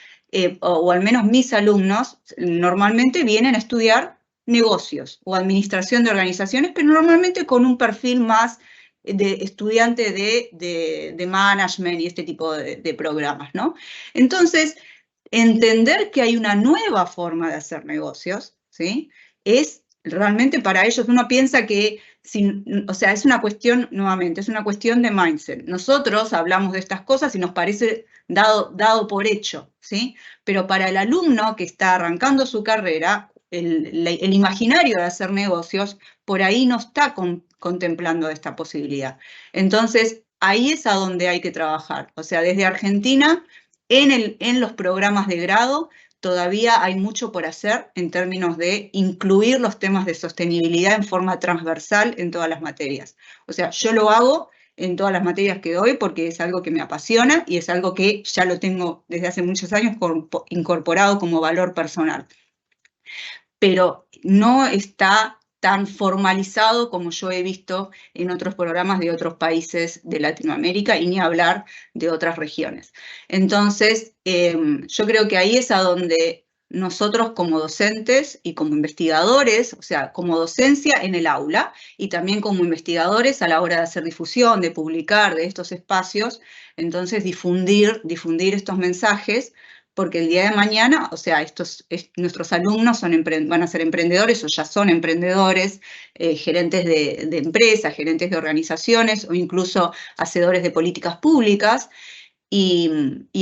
Speaker 3: o al menos mis alumnos, normalmente vienen a estudiar negocios o administración de organizaciones, pero normalmente con un perfil más de estudiante de management y este tipo de programas, ¿no? Entonces, entender que hay una nueva forma de hacer negocios, ¿sí? Es realmente para ellos, uno piensa que, o sea, es una cuestión, nuevamente, es una cuestión de mindset. Nosotros hablamos de estas cosas y nos parece dado por hecho, ¿sí? Pero para el alumno que está arrancando su carrera, el imaginario de hacer negocios, por ahí no está contemplando esta posibilidad. Entonces, ahí es a donde hay que trabajar. O sea, desde Argentina, en los programas de grado, todavía hay mucho por hacer en términos de incluir los temas de sostenibilidad en forma transversal en todas las materias. O sea, yo lo hago en todas las materias que doy porque es algo que me apasiona y es algo que ya lo tengo desde hace muchos años incorporado como valor personal. Pero no está tan formalizado como yo he visto en otros programas de otros países de Latinoamérica y ni hablar de otras regiones. Entonces, yo creo que ahí es a donde nosotros como docentes y como investigadores, o sea, como docencia en el aula y también como investigadores a la hora de hacer difusión, de publicar de estos espacios, entonces difundir estos mensajes, porque el día de mañana, o sea, nuestros alumnos van a ser emprendedores o ya son emprendedores, gerentes de empresas, gerentes de organizaciones o incluso hacedores de políticas públicas, y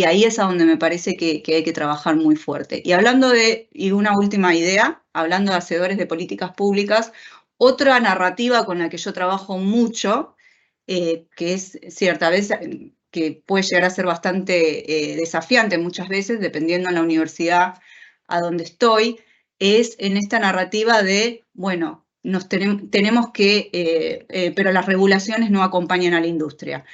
Speaker 3: ahí es a donde me parece que hay que trabajar muy fuerte. Y una última idea, hablando de hacedores de políticas públicas, otra narrativa con la que yo trabajo mucho, que es cierta vez que puede llegar a ser bastante desafiante muchas veces, dependiendo de la universidad a donde estoy, es en esta narrativa de, bueno, tenemos que, pero las regulaciones no acompañan a la industria,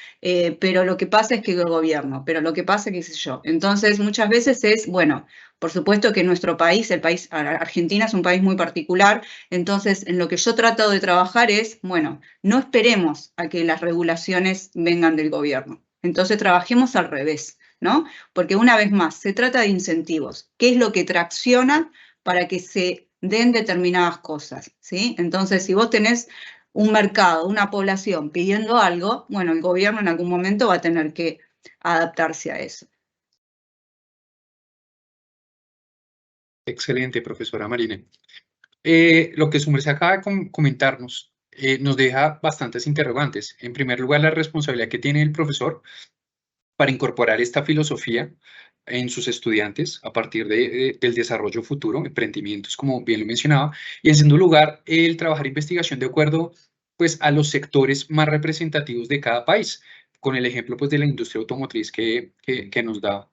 Speaker 3: pero lo que pasa es que el gobierno, pero lo que pasa es que, qué sé yo. Entonces, muchas veces es, bueno, por supuesto que nuestro país, Argentina es un país muy particular, entonces en lo que yo trato de trabajar es, bueno, no esperemos a que las regulaciones vengan del gobierno. Entonces trabajemos al revés, ¿no? Porque una vez más, se trata de incentivos. ¿Qué es lo que tracciona para que se den determinadas cosas, ¿sí? Entonces, si vos tenés un mercado, una población pidiendo algo, bueno, el gobierno en algún momento va a tener que adaptarse a eso.
Speaker 1: Excelente, profesora Marina. Lo que su merced acaba de comentarnos nos deja bastantes interrogantes. En primer lugar, la responsabilidad que tiene el profesor para incorporar esta filosofía en sus estudiantes a partir del desarrollo futuro, emprendimientos, como bien lo mencionaba, y en segundo lugar, el trabajar investigación de acuerdo pues, a los sectores más representativos de cada país, con el ejemplo pues, de la industria automotriz que nos daba.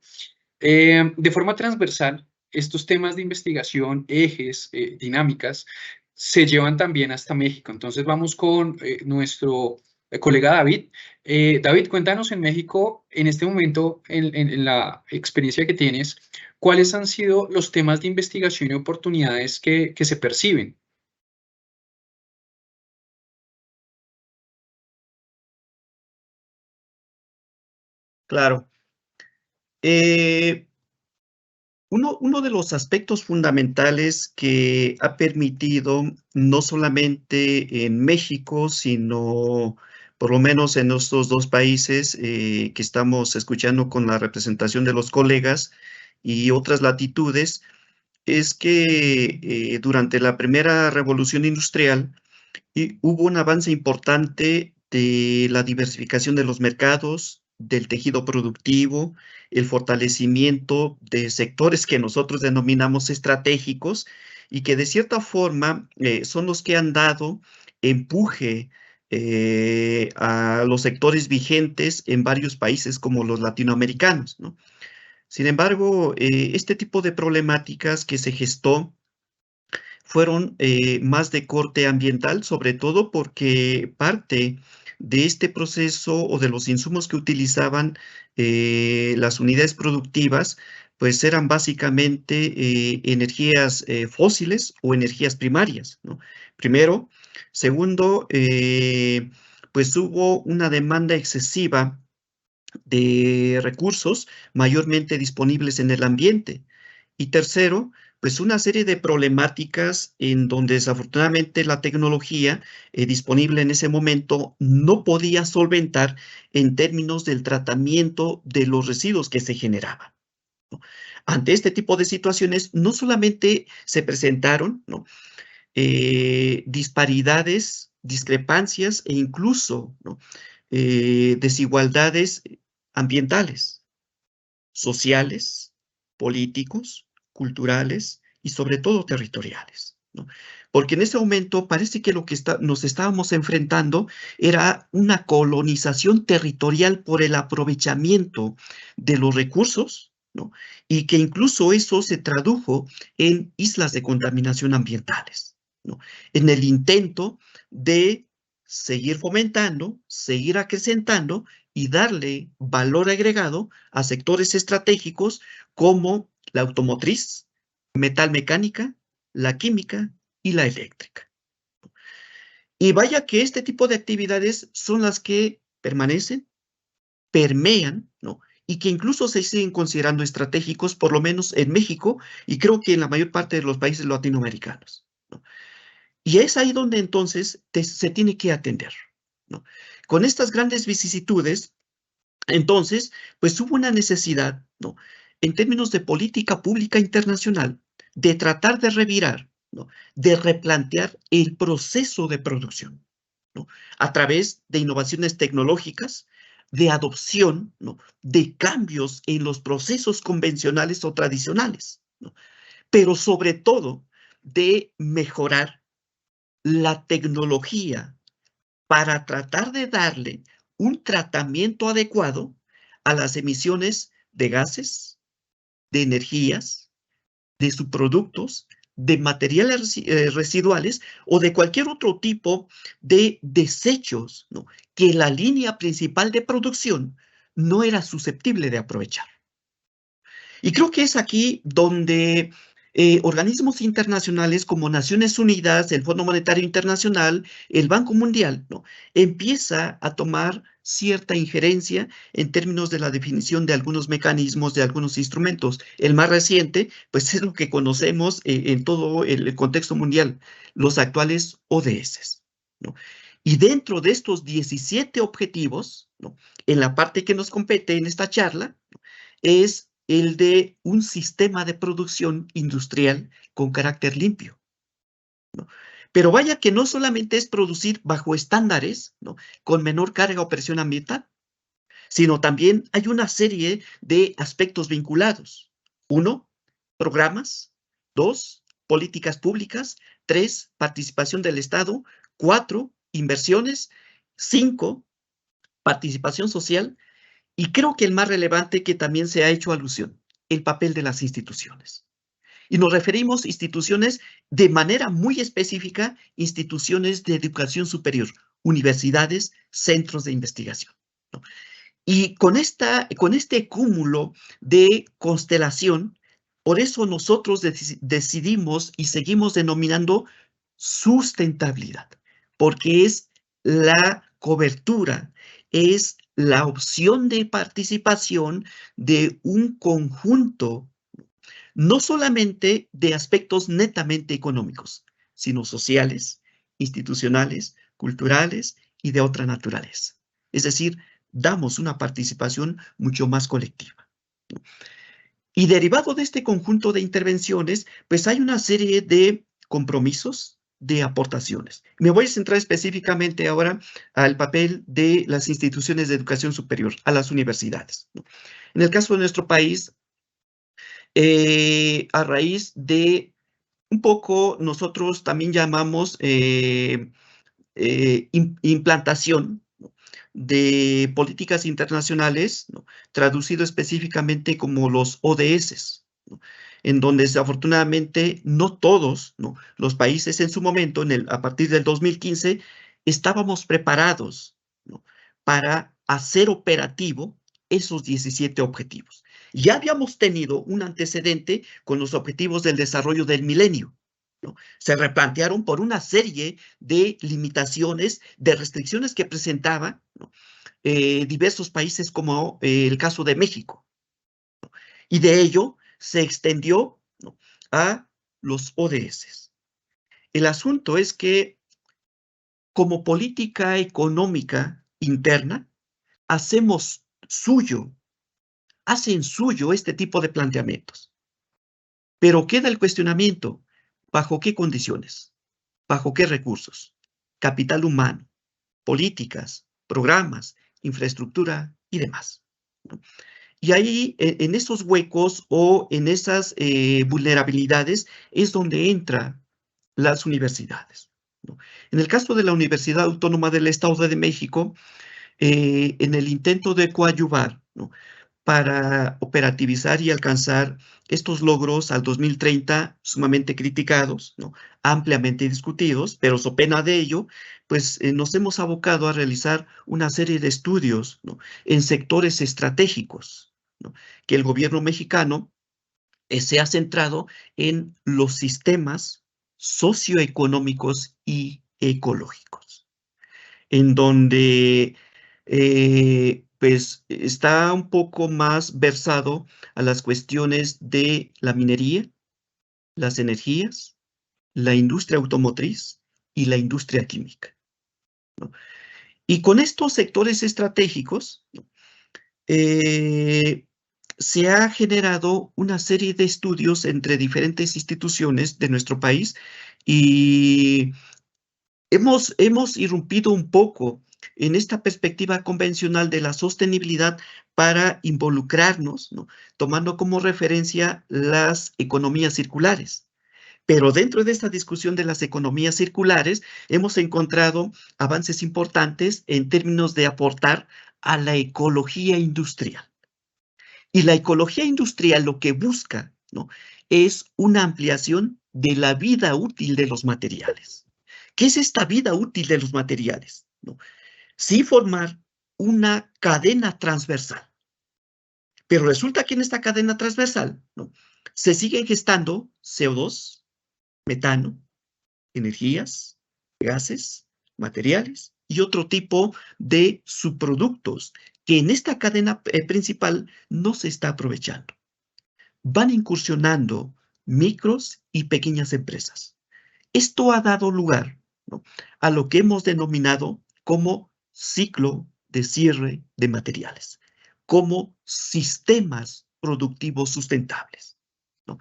Speaker 1: De forma transversal, estos temas de investigación, ejes, dinámicas, se llevan también hasta México. Entonces vamos con nuestro colega David. David, cuéntanos en México, en este momento, en la experiencia que tienes, ¿cuáles han sido los temas de investigación y oportunidades que se perciben?
Speaker 4: Claro. Uno de los aspectos fundamentales que ha permitido, no solamente en México, sino por lo menos en estos dos países que estamos escuchando con la representación de los colegas y otras latitudes, es que durante la primera revolución industrial hubo un avance importante de la diversificación de los mercados, del tejido productivo, el fortalecimiento de sectores que nosotros denominamos estratégicos y que de cierta forma son los que han dado empuje a los sectores vigentes en varios países como los latinoamericanos, ¿no? Sin embargo, este tipo de problemáticas que se gestó fueron más de corte ambiental, sobre todo porque parte de este proceso o de los insumos que utilizaban las unidades productivas, pues eran básicamente energías fósiles o energías primarias, ¿no? Primero. Segundo, pues hubo una demanda excesiva de recursos mayormente disponibles en el ambiente. Y tercero, pues una serie de problemáticas en donde desafortunadamente la tecnología disponible en ese momento no podía solventar en términos del tratamiento de los residuos que se generaban, ¿no? Ante este tipo de situaciones, no solamente se presentaron, ¿no?, disparidades, discrepancias e incluso, ¿no?, desigualdades ambientales, sociales, políticos, culturales y sobre todo territoriales, ¿no? Porque en ese momento parece que lo que nos estábamos enfrentando era una colonización territorial por el aprovechamiento de los recursos, ¿no? Y que incluso eso se tradujo en islas de contaminación ambientales, ¿no?, en el intento de seguir fomentando, seguir acrecentando y darle valor agregado a sectores estratégicos como la automotriz, metalmecánica, la química y la eléctrica. Y vaya que este tipo de actividades son las que permanecen, permean, ¿no?, y que incluso se siguen considerando estratégicos, por lo menos en México, y creo que en la mayor parte de los países latinoamericanos, ¿no? Y es ahí donde entonces se tiene que atender, ¿no? Con estas grandes vicisitudes, entonces, pues hubo una necesidad, ¿no?, en términos de política pública internacional, de tratar de revirar, ¿no?, de replantear el proceso de producción, ¿no?, a través de innovaciones tecnológicas, de adopción, ¿no?, de cambios en los procesos convencionales o tradicionales, ¿no?, pero sobre todo de mejorar la tecnología para tratar de darle un tratamiento adecuado a las emisiones de gases, de energías, de subproductos, de materiales residuales o de cualquier otro tipo de desechos, ¿no?, que la línea principal de producción no era susceptible de aprovechar. Y creo que es aquí donde organismos internacionales como Naciones Unidas, el Fondo Monetario Internacional, el Banco Mundial, ¿no?, empieza a tomar cierta injerencia en términos de la definición de algunos mecanismos, de algunos instrumentos. El más reciente, pues es lo que conocemos en todo el contexto mundial, los actuales ODS, ¿no? Y dentro de estos 17 objetivos, ¿no?, en la parte que nos compete en esta charla, ¿no?, es el de un sistema de producción industrial con carácter limpio, ¿no? Pero vaya que no solamente es producir bajo estándares, ¿no?, con menor carga o presión ambiental, sino también hay una serie de aspectos vinculados. 1, programas. 2, políticas públicas. 3, participación del Estado. 4, inversiones. 5, participación social. Y creo que el más relevante, que también se ha hecho alusión, el papel de las instituciones. Y nos referimos a instituciones de manera muy específica, instituciones de educación superior, universidades, centros de investigación, ¿no? Y con este cúmulo de constelación, por eso nosotros decidimos y seguimos denominando sustentabilidad, porque es la cobertura, es la opción de participación de un conjunto, no solamente de aspectos netamente económicos, sino sociales, institucionales, culturales y de otra naturaleza. Es decir, damos una participación mucho más colectiva, ¿no? Y derivado de este conjunto de intervenciones, pues hay una serie de compromisos, de aportaciones. Me voy a centrar específicamente ahora al papel de las instituciones de educación superior, a las universidades, ¿no? En el caso de nuestro país, a raíz de un poco, nosotros también llamamos implantación, ¿no?, de políticas internacionales, ¿no?, traducido específicamente como los ODS, ¿no?, en donde desafortunadamente no todos, ¿no?, los países en su momento, a partir del 2015, estábamos preparados, ¿no?, para hacer operativo esos 17 objetivos. Ya habíamos tenido un antecedente con los objetivos del desarrollo del milenio, ¿no? Se replantearon por una serie de limitaciones, de restricciones que presentaban, ¿no?, diversos países, como el caso de México, ¿no? Y de ello se extendió, ¿no?, a los ODS. El asunto es que, como política económica interna, hacen suyo este tipo de planteamientos. Pero queda el cuestionamiento: ¿bajo qué condiciones? ¿Bajo qué recursos? Capital humano, políticas, programas, infraestructura y demás, ¿no? Y ahí, en esos huecos o en esas vulnerabilidades, es donde entran las universidades, ¿no? En el caso de la Universidad Autónoma del Estado de México, en el intento de coadyuvar, ¿no?, para operativizar y alcanzar estos logros al 2030, sumamente criticados, ¿no?, ampliamente discutidos, pero so pena de ello, pues nos hemos abocado a realizar una serie de estudios, ¿no?, en sectores estratégicos, ¿no?, que el gobierno mexicano se ha centrado en los sistemas socioeconómicos y ecológicos, en donde pues está un poco más versado a las cuestiones de la minería, las energías, la industria automotriz y la industria química, ¿no? Y con estos sectores estratégicos, ¿no?, se ha generado una serie de estudios entre diferentes instituciones de nuestro país y hemos irrumpido un poco en esta perspectiva convencional de la sostenibilidad para involucrarnos, ¿no?, tomando como referencia las economías circulares. Pero dentro de esta discusión de las economías circulares, hemos encontrado avances importantes en términos de aportar a la ecología industrial. Y la ecología industrial lo que busca, ¿no?, es una ampliación de la vida útil de los materiales. ¿Qué es esta vida útil de los materiales?, ¿no? Sí, formar una cadena transversal. Pero resulta que en esta cadena transversal, ¿no?, se siguen gestando CO2, metano, energías, gases, materiales y otro tipo de subproductos que en esta cadena principal no se está aprovechando. Van incursionando micros y pequeñas empresas. Esto ha dado lugar ¿no?, a lo que hemos denominado como ciclo de cierre de materiales, como sistemas productivos sustentables, ¿no?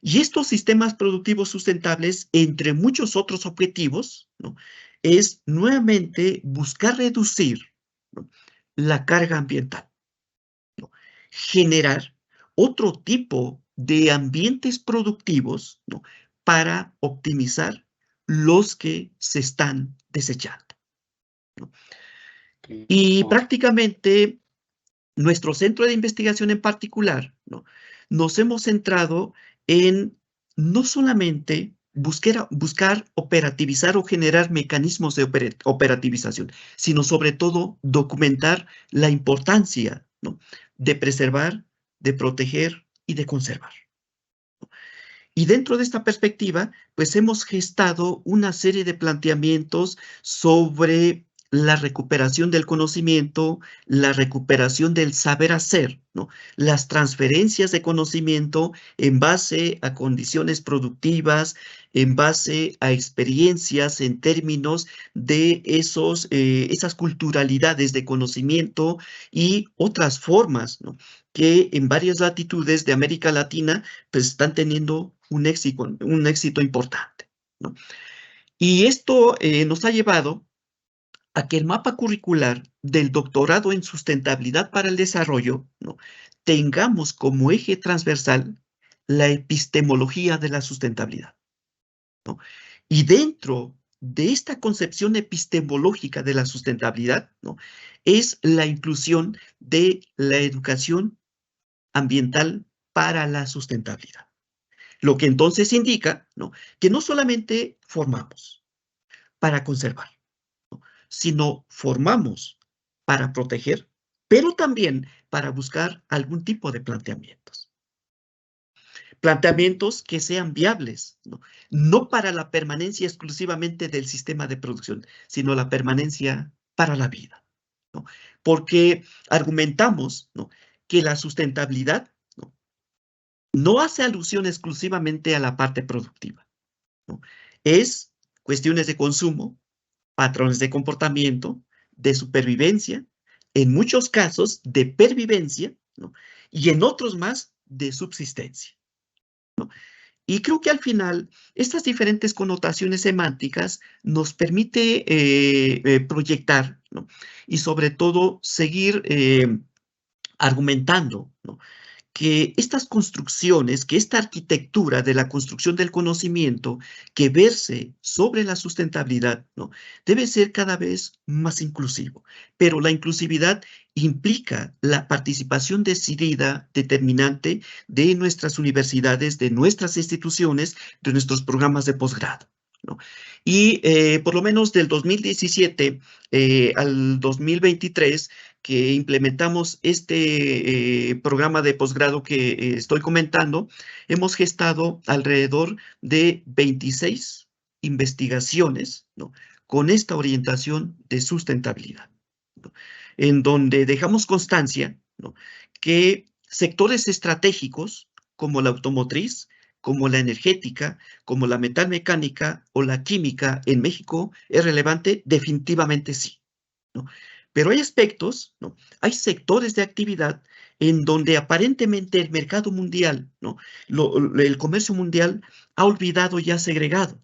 Speaker 4: Y estos sistemas productivos sustentables, entre muchos otros objetivos, ¿no?, es nuevamente buscar reducir, ¿no?, la carga ambiental, ¿no?, generar otro tipo de ambientes productivos, ¿no?, para optimizar los que se están desechando, ¿no? Y
Speaker 1: Wow.
Speaker 4: prácticamente nuestro centro de investigación en particular, ¿no?, nos hemos centrado en no solamente buscar operativizar o generar mecanismos de operativización, sino sobre todo documentar la importancia, ¿no?, de preservar, de proteger y de conservar. Y dentro de esta perspectiva, pues hemos gestado una serie de planteamientos sobre la recuperación del conocimiento, la recuperación del saber hacer, ¿no?, las transferencias de conocimiento en base a condiciones productivas, en base a experiencias en términos de esas culturalidades de conocimiento y otras formas, ¿no?, que en varias latitudes de América Latina pues están teniendo un éxito importante, ¿no? Y esto nos ha llevado a que el mapa curricular del doctorado en sustentabilidad para el desarrollo, ¿no?, tengamos como eje transversal la epistemología de la sustentabilidad, ¿no? Y dentro de esta concepción epistemológica de la sustentabilidad, ¿no?, es la inclusión de la educación ambiental para la sustentabilidad. Lo que entonces indica, ¿no?, que no solamente formamos para conservar, ¿no?, sino formamos para proteger, pero también para buscar algún tipo de planteamientos. Planteamientos que sean viables, ¿no?, no para la permanencia exclusivamente del sistema de producción, sino la permanencia para la vida, ¿no? Porque argumentamos, ¿no?, que la sustentabilidad, ¿no?, no hace alusión exclusivamente a la parte productiva, ¿no? Es cuestiones de consumo, patrones de comportamiento, de supervivencia, en muchos casos de pervivencia, ¿no?, y en otros más de subsistencia, ¿no? Y creo que al final estas diferentes connotaciones semánticas nos permite proyectar, ¿no?, y sobre todo seguir argumentando, ¿no?, que estas construcciones, que esta arquitectura de la construcción del conocimiento que verse sobre la sustentabilidad, ¿no?, debe ser cada vez más inclusivo. Pero la inclusividad implica la participación decidida, determinante de nuestras universidades, de nuestras instituciones, de nuestros programas de posgrado, ¿no? Y por lo menos del 2017 al 2023, que implementamos este programa de posgrado que estoy comentando, hemos gestado alrededor de 26 investigaciones, ¿no?, con esta orientación de sustentabilidad, ¿no?, en donde dejamos constancia, ¿no?, que sectores estratégicos como la automotriz, como la energética, como la metalmecánica o la química en México es relevante, definitivamente sí, ¿no? Pero hay aspectos, ¿no?, hay sectores de actividad en donde aparentemente el mercado mundial, ¿no?, el comercio mundial ha olvidado y ha segregado.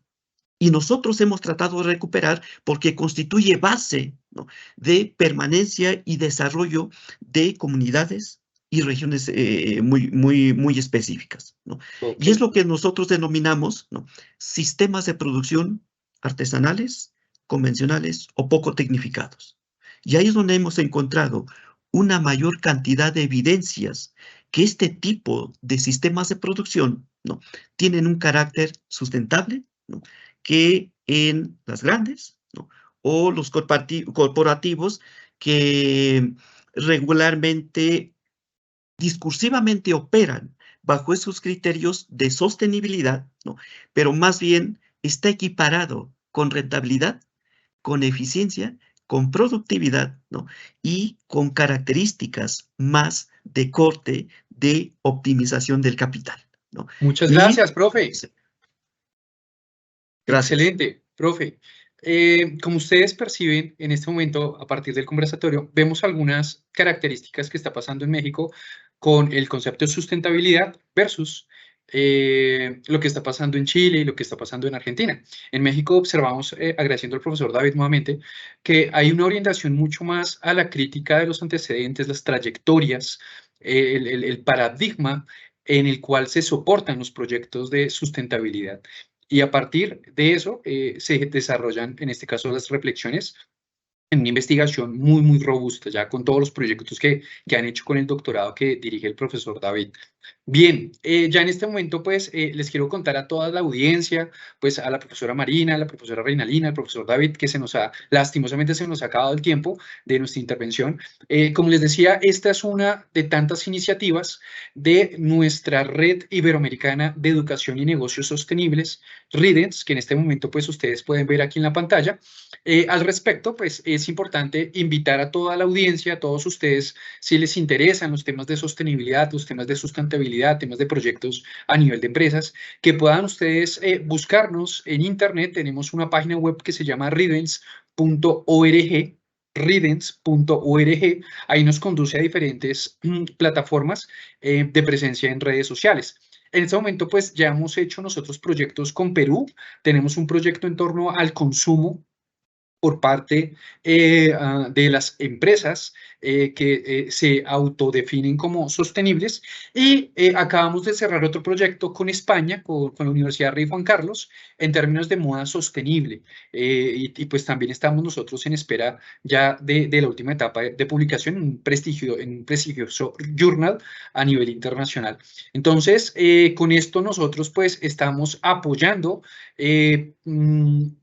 Speaker 4: Y nosotros hemos tratado de recuperar porque constituye base, ¿no?, de permanencia y desarrollo de comunidades y regiones muy específicas, ¿no?
Speaker 1: Ok.
Speaker 4: Y es lo que nosotros denominamos, ¿no?, sistemas de producción artesanales, convencionales o poco tecnificados. Y ahí es donde hemos encontrado una mayor cantidad de evidencias que este tipo de sistemas de producción, ¿no?, tienen un carácter sustentable, ¿no?, que en las grandes, ¿no?, o los corporativos que regularmente, discursivamente operan bajo esos criterios de sostenibilidad, ¿no?, pero más bien está equiparado con rentabilidad, con eficiencia, con productividad, ¿no?, y con características más de corte de optimización del capital, ¿no?
Speaker 1: Muchas
Speaker 4: Y
Speaker 1: gracias, profe.
Speaker 4: gracias.
Speaker 1: Excelente, profe. Como ustedes perciben en este momento, a partir del conversatorio, vemos algunas características que está pasando en México con el concepto de sustentabilidad versus lo que está pasando en Chile y lo que está pasando en Argentina. En México observamos, agradeciendo al profesor David nuevamente, que hay una orientación mucho más a la crítica de los antecedentes, las trayectorias, el paradigma en el cual se soportan los proyectos de sustentabilidad. Y a partir de eso se desarrollan, en este caso, las reflexiones en una investigación muy, muy robusta, ya con todos los proyectos que han hecho con el doctorado que dirige el profesor David. Bien, ya en este momento, pues, les quiero contar a toda la audiencia, pues, a la profesora Marina, a la profesora Reinalina, al profesor David, que lastimosamente se nos ha acabado el tiempo de nuestra intervención. Como les decía, esta es una de tantas iniciativas de nuestra Red Iberoamericana de Educación y Negocios Sostenibles, RIDENS, que en este momento, pues, ustedes pueden ver aquí en la pantalla. Al respecto, pues, es importante invitar a toda la audiencia, a todos ustedes, si les interesan los temas de sostenibilidad, los temas de sustentabilidad, temas de proyectos a nivel de empresas, que puedan ustedes buscarnos en internet. Tenemos una página web que se llama ridens.org, ridens.org. Ahí nos conduce a diferentes plataformas de presencia en redes sociales. En este momento, pues, ya hemos hecho nosotros proyectos con Perú. Tenemos un proyecto en torno al consumo por parte de las empresas que se autodefinen como sostenibles, y acabamos de cerrar otro proyecto con España, con la Universidad Rey Juan Carlos, en términos de moda sostenible, y pues también estamos nosotros en espera ya de la última etapa de publicación en un prestigioso journal a nivel internacional. Entonces, con esto nosotros pues estamos apoyando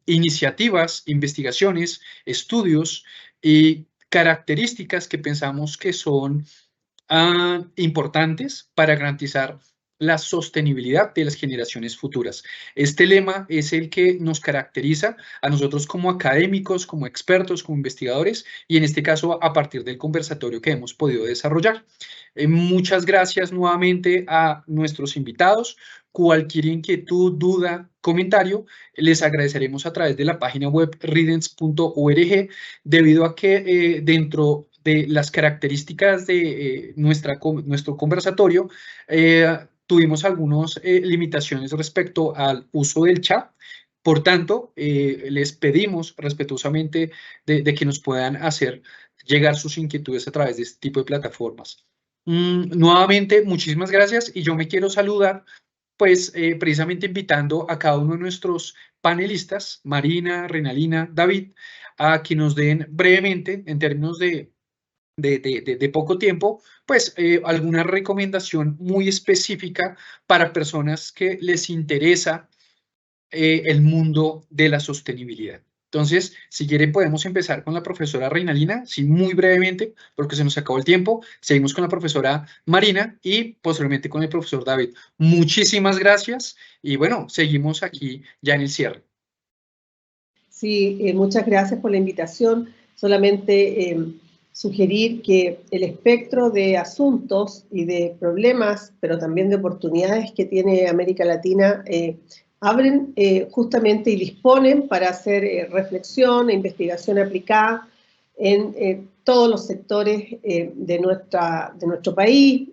Speaker 1: iniciativas, investigaciones, estudios y características que pensamos que son importantes para garantizar la sostenibilidad de las generaciones futuras. Este lema es el que nos caracteriza a nosotros como académicos, como expertos, como investigadores, y en este caso a partir del conversatorio que hemos podido desarrollar. Muchas gracias nuevamente a nuestros invitados. Cualquier inquietud, duda, comentario, les agradeceremos a través de la página web ridens.org, debido a que dentro de las características de nuestro conversatorio, tuvimos algunas limitaciones respecto al uso del chat. Por tanto, les pedimos respetuosamente de que nos puedan hacer llegar sus inquietudes a través de este tipo de plataformas. Nuevamente, muchísimas gracias, y yo me quiero saludar, pues precisamente invitando a cada uno de nuestros panelistas, Marina, Reinalina, David, a que nos den brevemente, en términos de poco tiempo, pues alguna recomendación muy específica para personas que les interesa el mundo de la sostenibilidad. Entonces, si quieren, podemos empezar con la profesora Reinalina, sí, muy brevemente, porque se nos acabó el tiempo. Seguimos con la profesora Marina y posteriormente con el profesor David. Muchísimas gracias y bueno, seguimos aquí ya en el cierre.
Speaker 2: Sí, muchas gracias por la invitación. Solamente sugerir que el espectro de asuntos y de problemas, pero también de oportunidades que tiene América Latina, abren justamente y disponen para hacer reflexión e investigación aplicada en todos los sectores de nuestro país,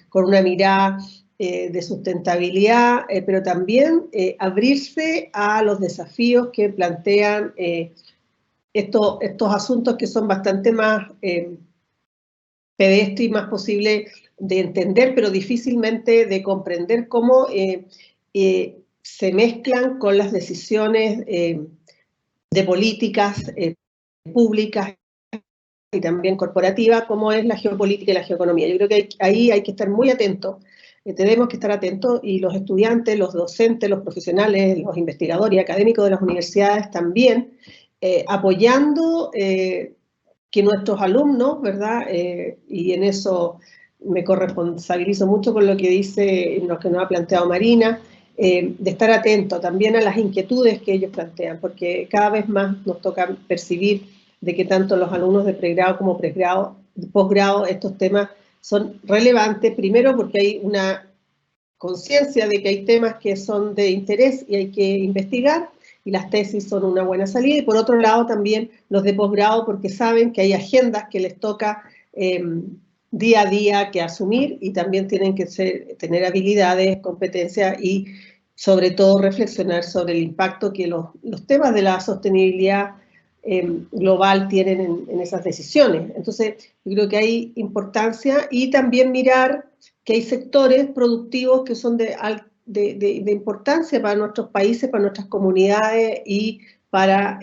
Speaker 2: con una mirada de sustentabilidad, pero también abrirse a los desafíos que plantean estos asuntos, que son bastante más pedestres y más posible de entender, pero difícilmente de comprender cómo se mezclan con las decisiones de políticas públicas y también corporativas, como es la geopolítica y la geoeconomía. Yo creo que ahí hay que estar muy atentos, tenemos que estar atentos, y los estudiantes, los docentes, los profesionales, los investigadores y académicos de las universidades también, apoyando que nuestros alumnos, ¿verdad? Y en eso me corresponsabilizo mucho con lo que dice, lo que nos ha planteado Marina, de estar atento también a las inquietudes que ellos plantean, porque cada vez más nos toca percibir de que tanto los alumnos de pregrado como pregrado, posgrado, estos temas son relevantes, primero porque hay una conciencia de que hay temas que son de interés y hay que investigar, y las tesis son una buena salida. Y por otro lado también los de posgrado, porque saben que hay agendas que les toca día a día que asumir y también tienen que tener habilidades, competencias y sobre todo reflexionar sobre el impacto que los temas de la sostenibilidad global tienen en esas decisiones. Entonces, yo creo que hay importancia y también mirar que hay sectores productivos que son de importancia para nuestros países, para nuestras comunidades y para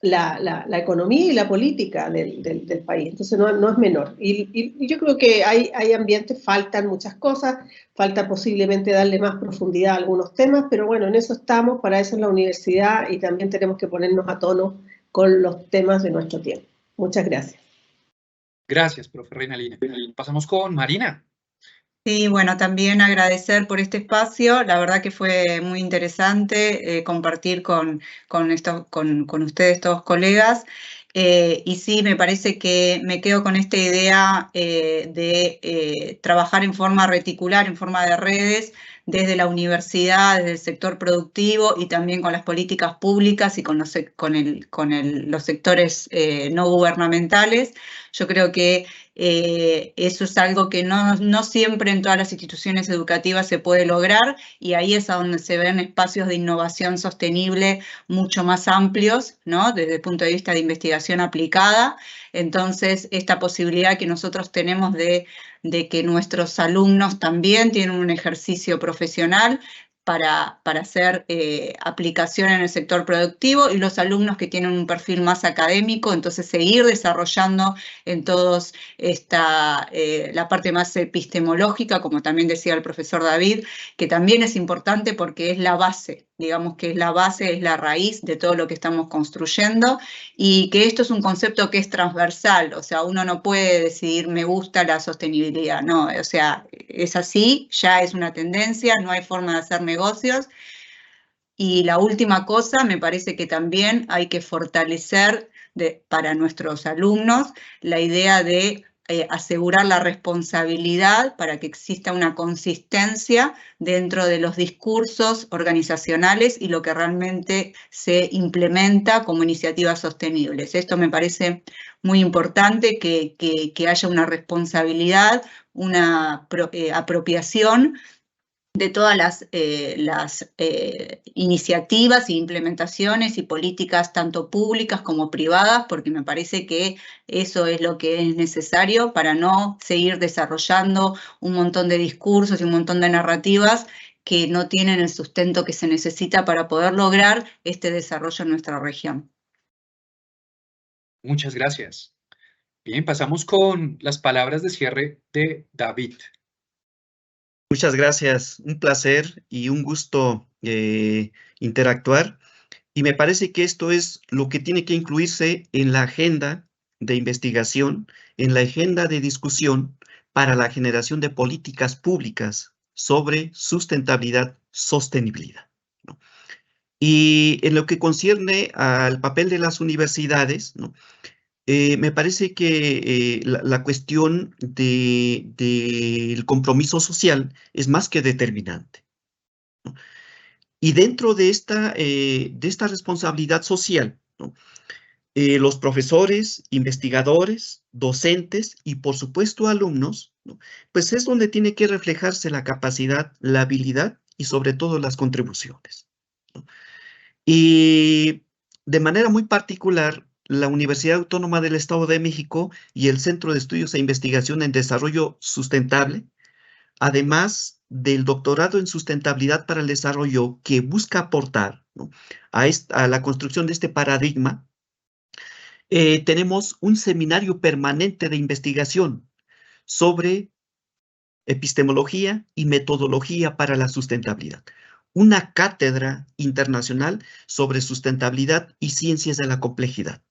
Speaker 2: la economía y la política del país. Entonces no es menor. Y yo creo que hay ambientes, faltan muchas cosas, falta posiblemente darle más profundidad a algunos temas, pero bueno, en eso estamos, para eso es la universidad y también tenemos que ponernos a tono con los temas de nuestro tiempo. Muchas gracias.
Speaker 1: Gracias, profe Reinalina. Pasamos con Marina.
Speaker 3: Sí, bueno, también agradecer por este espacio. La verdad que fue muy interesante compartir con ustedes, todos colegas. Y sí, me parece que me quedo con esta idea de trabajar en forma reticular, en forma de redes, desde la universidad, desde el sector productivo y también con las políticas públicas y con los sectores no gubernamentales. Yo creo que eso es algo que no siempre en todas las instituciones educativas se puede lograr y ahí es a donde se ven espacios de innovación sostenible mucho más amplios, ¿no? Desde el punto de vista de investigación aplicada. Entonces, esta posibilidad que nosotros tenemos de que nuestros alumnos también tienen un ejercicio profesional para hacer aplicación en el sector productivo y los alumnos que tienen un perfil más académico, entonces seguir desarrollando en todos la parte más epistemológica, como también decía el profesor David, que también es importante porque es la base, digamos que es la base, es la raíz de todo lo que estamos construyendo y que esto es un concepto que es transversal, o sea, uno no puede decidir me gusta la sostenibilidad, no, o sea, es así, ya es una tendencia, no hay forma de hacer negocios. Y la última cosa, me parece que también hay que fortalecer para nuestros alumnos la idea de asegurar la responsabilidad para que exista una consistencia dentro de los discursos organizacionales y lo que realmente se implementa como iniciativas sostenibles. Esto me parece muy importante, que haya una responsabilidad, una apropiación de todas las iniciativas e implementaciones y políticas tanto públicas como privadas, porque me parece que eso es lo que es necesario para no seguir desarrollando un montón de discursos y un montón de narrativas que no tienen el sustento que se necesita para poder lograr este desarrollo en nuestra región.
Speaker 1: Muchas gracias. Bien, pasamos con las palabras de cierre de David.
Speaker 4: Muchas gracias, un placer y un gusto interactuar. Y me parece que esto es lo que tiene que incluirse en la agenda de investigación, en la agenda de discusión para la generación de políticas públicas sobre sustentabilidad, sostenibilidad, ¿no? Y en lo que concierne al papel de las universidades, ¿no? Me parece que la cuestión del compromiso social es más que determinante, ¿no? Y dentro de esta responsabilidad social, ¿no? Los profesores, investigadores, docentes y, por supuesto, alumnos, ¿no? Pues es donde tiene que reflejarse la capacidad, la habilidad y, sobre todo, las contribuciones, ¿no? Y de manera muy particular, la Universidad Autónoma del Estado de México y el Centro de Estudios e Investigación en Desarrollo Sustentable, además del doctorado en sustentabilidad para el desarrollo que busca aportar, ¿no?, a la construcción de este paradigma, tenemos un seminario permanente de investigación sobre epistemología y metodología para la sustentabilidad. Una cátedra internacional sobre sustentabilidad y ciencias de la complejidad.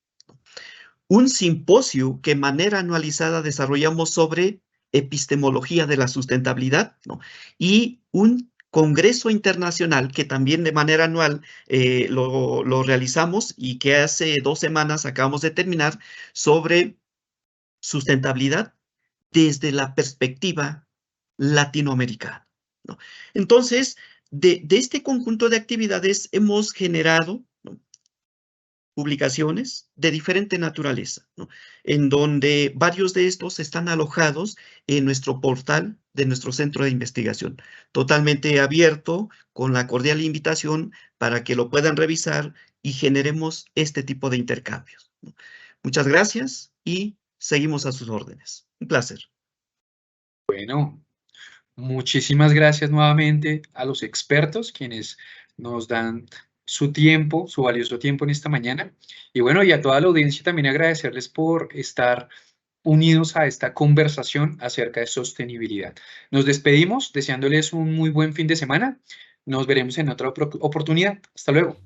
Speaker 4: Un simposio que de manera anualizada desarrollamos sobre epistemología de la sustentabilidad, ¿no?, y un congreso internacional que también de manera anual lo realizamos y que hace 2 semanas acabamos de terminar, sobre sustentabilidad desde la perspectiva latinoamericana, ¿no? Entonces, de este conjunto de actividades hemos generado, ¿no?, publicaciones de diferente naturaleza, ¿no?, en donde varios de estos están alojados en nuestro portal de nuestro centro de investigación, totalmente abierto, con la cordial invitación para que lo puedan revisar y generemos este tipo de intercambios, ¿no? Muchas gracias y seguimos a sus órdenes. Un placer.
Speaker 1: Bueno, muchísimas gracias nuevamente a los expertos quienes nos dan su tiempo, su valioso tiempo en esta mañana. Y bueno, y a toda la audiencia también agradecerles por estar unidos a esta conversación acerca de sostenibilidad. Nos despedimos deseándoles un muy buen fin de semana. Nos veremos en otra oportunidad. Hasta luego.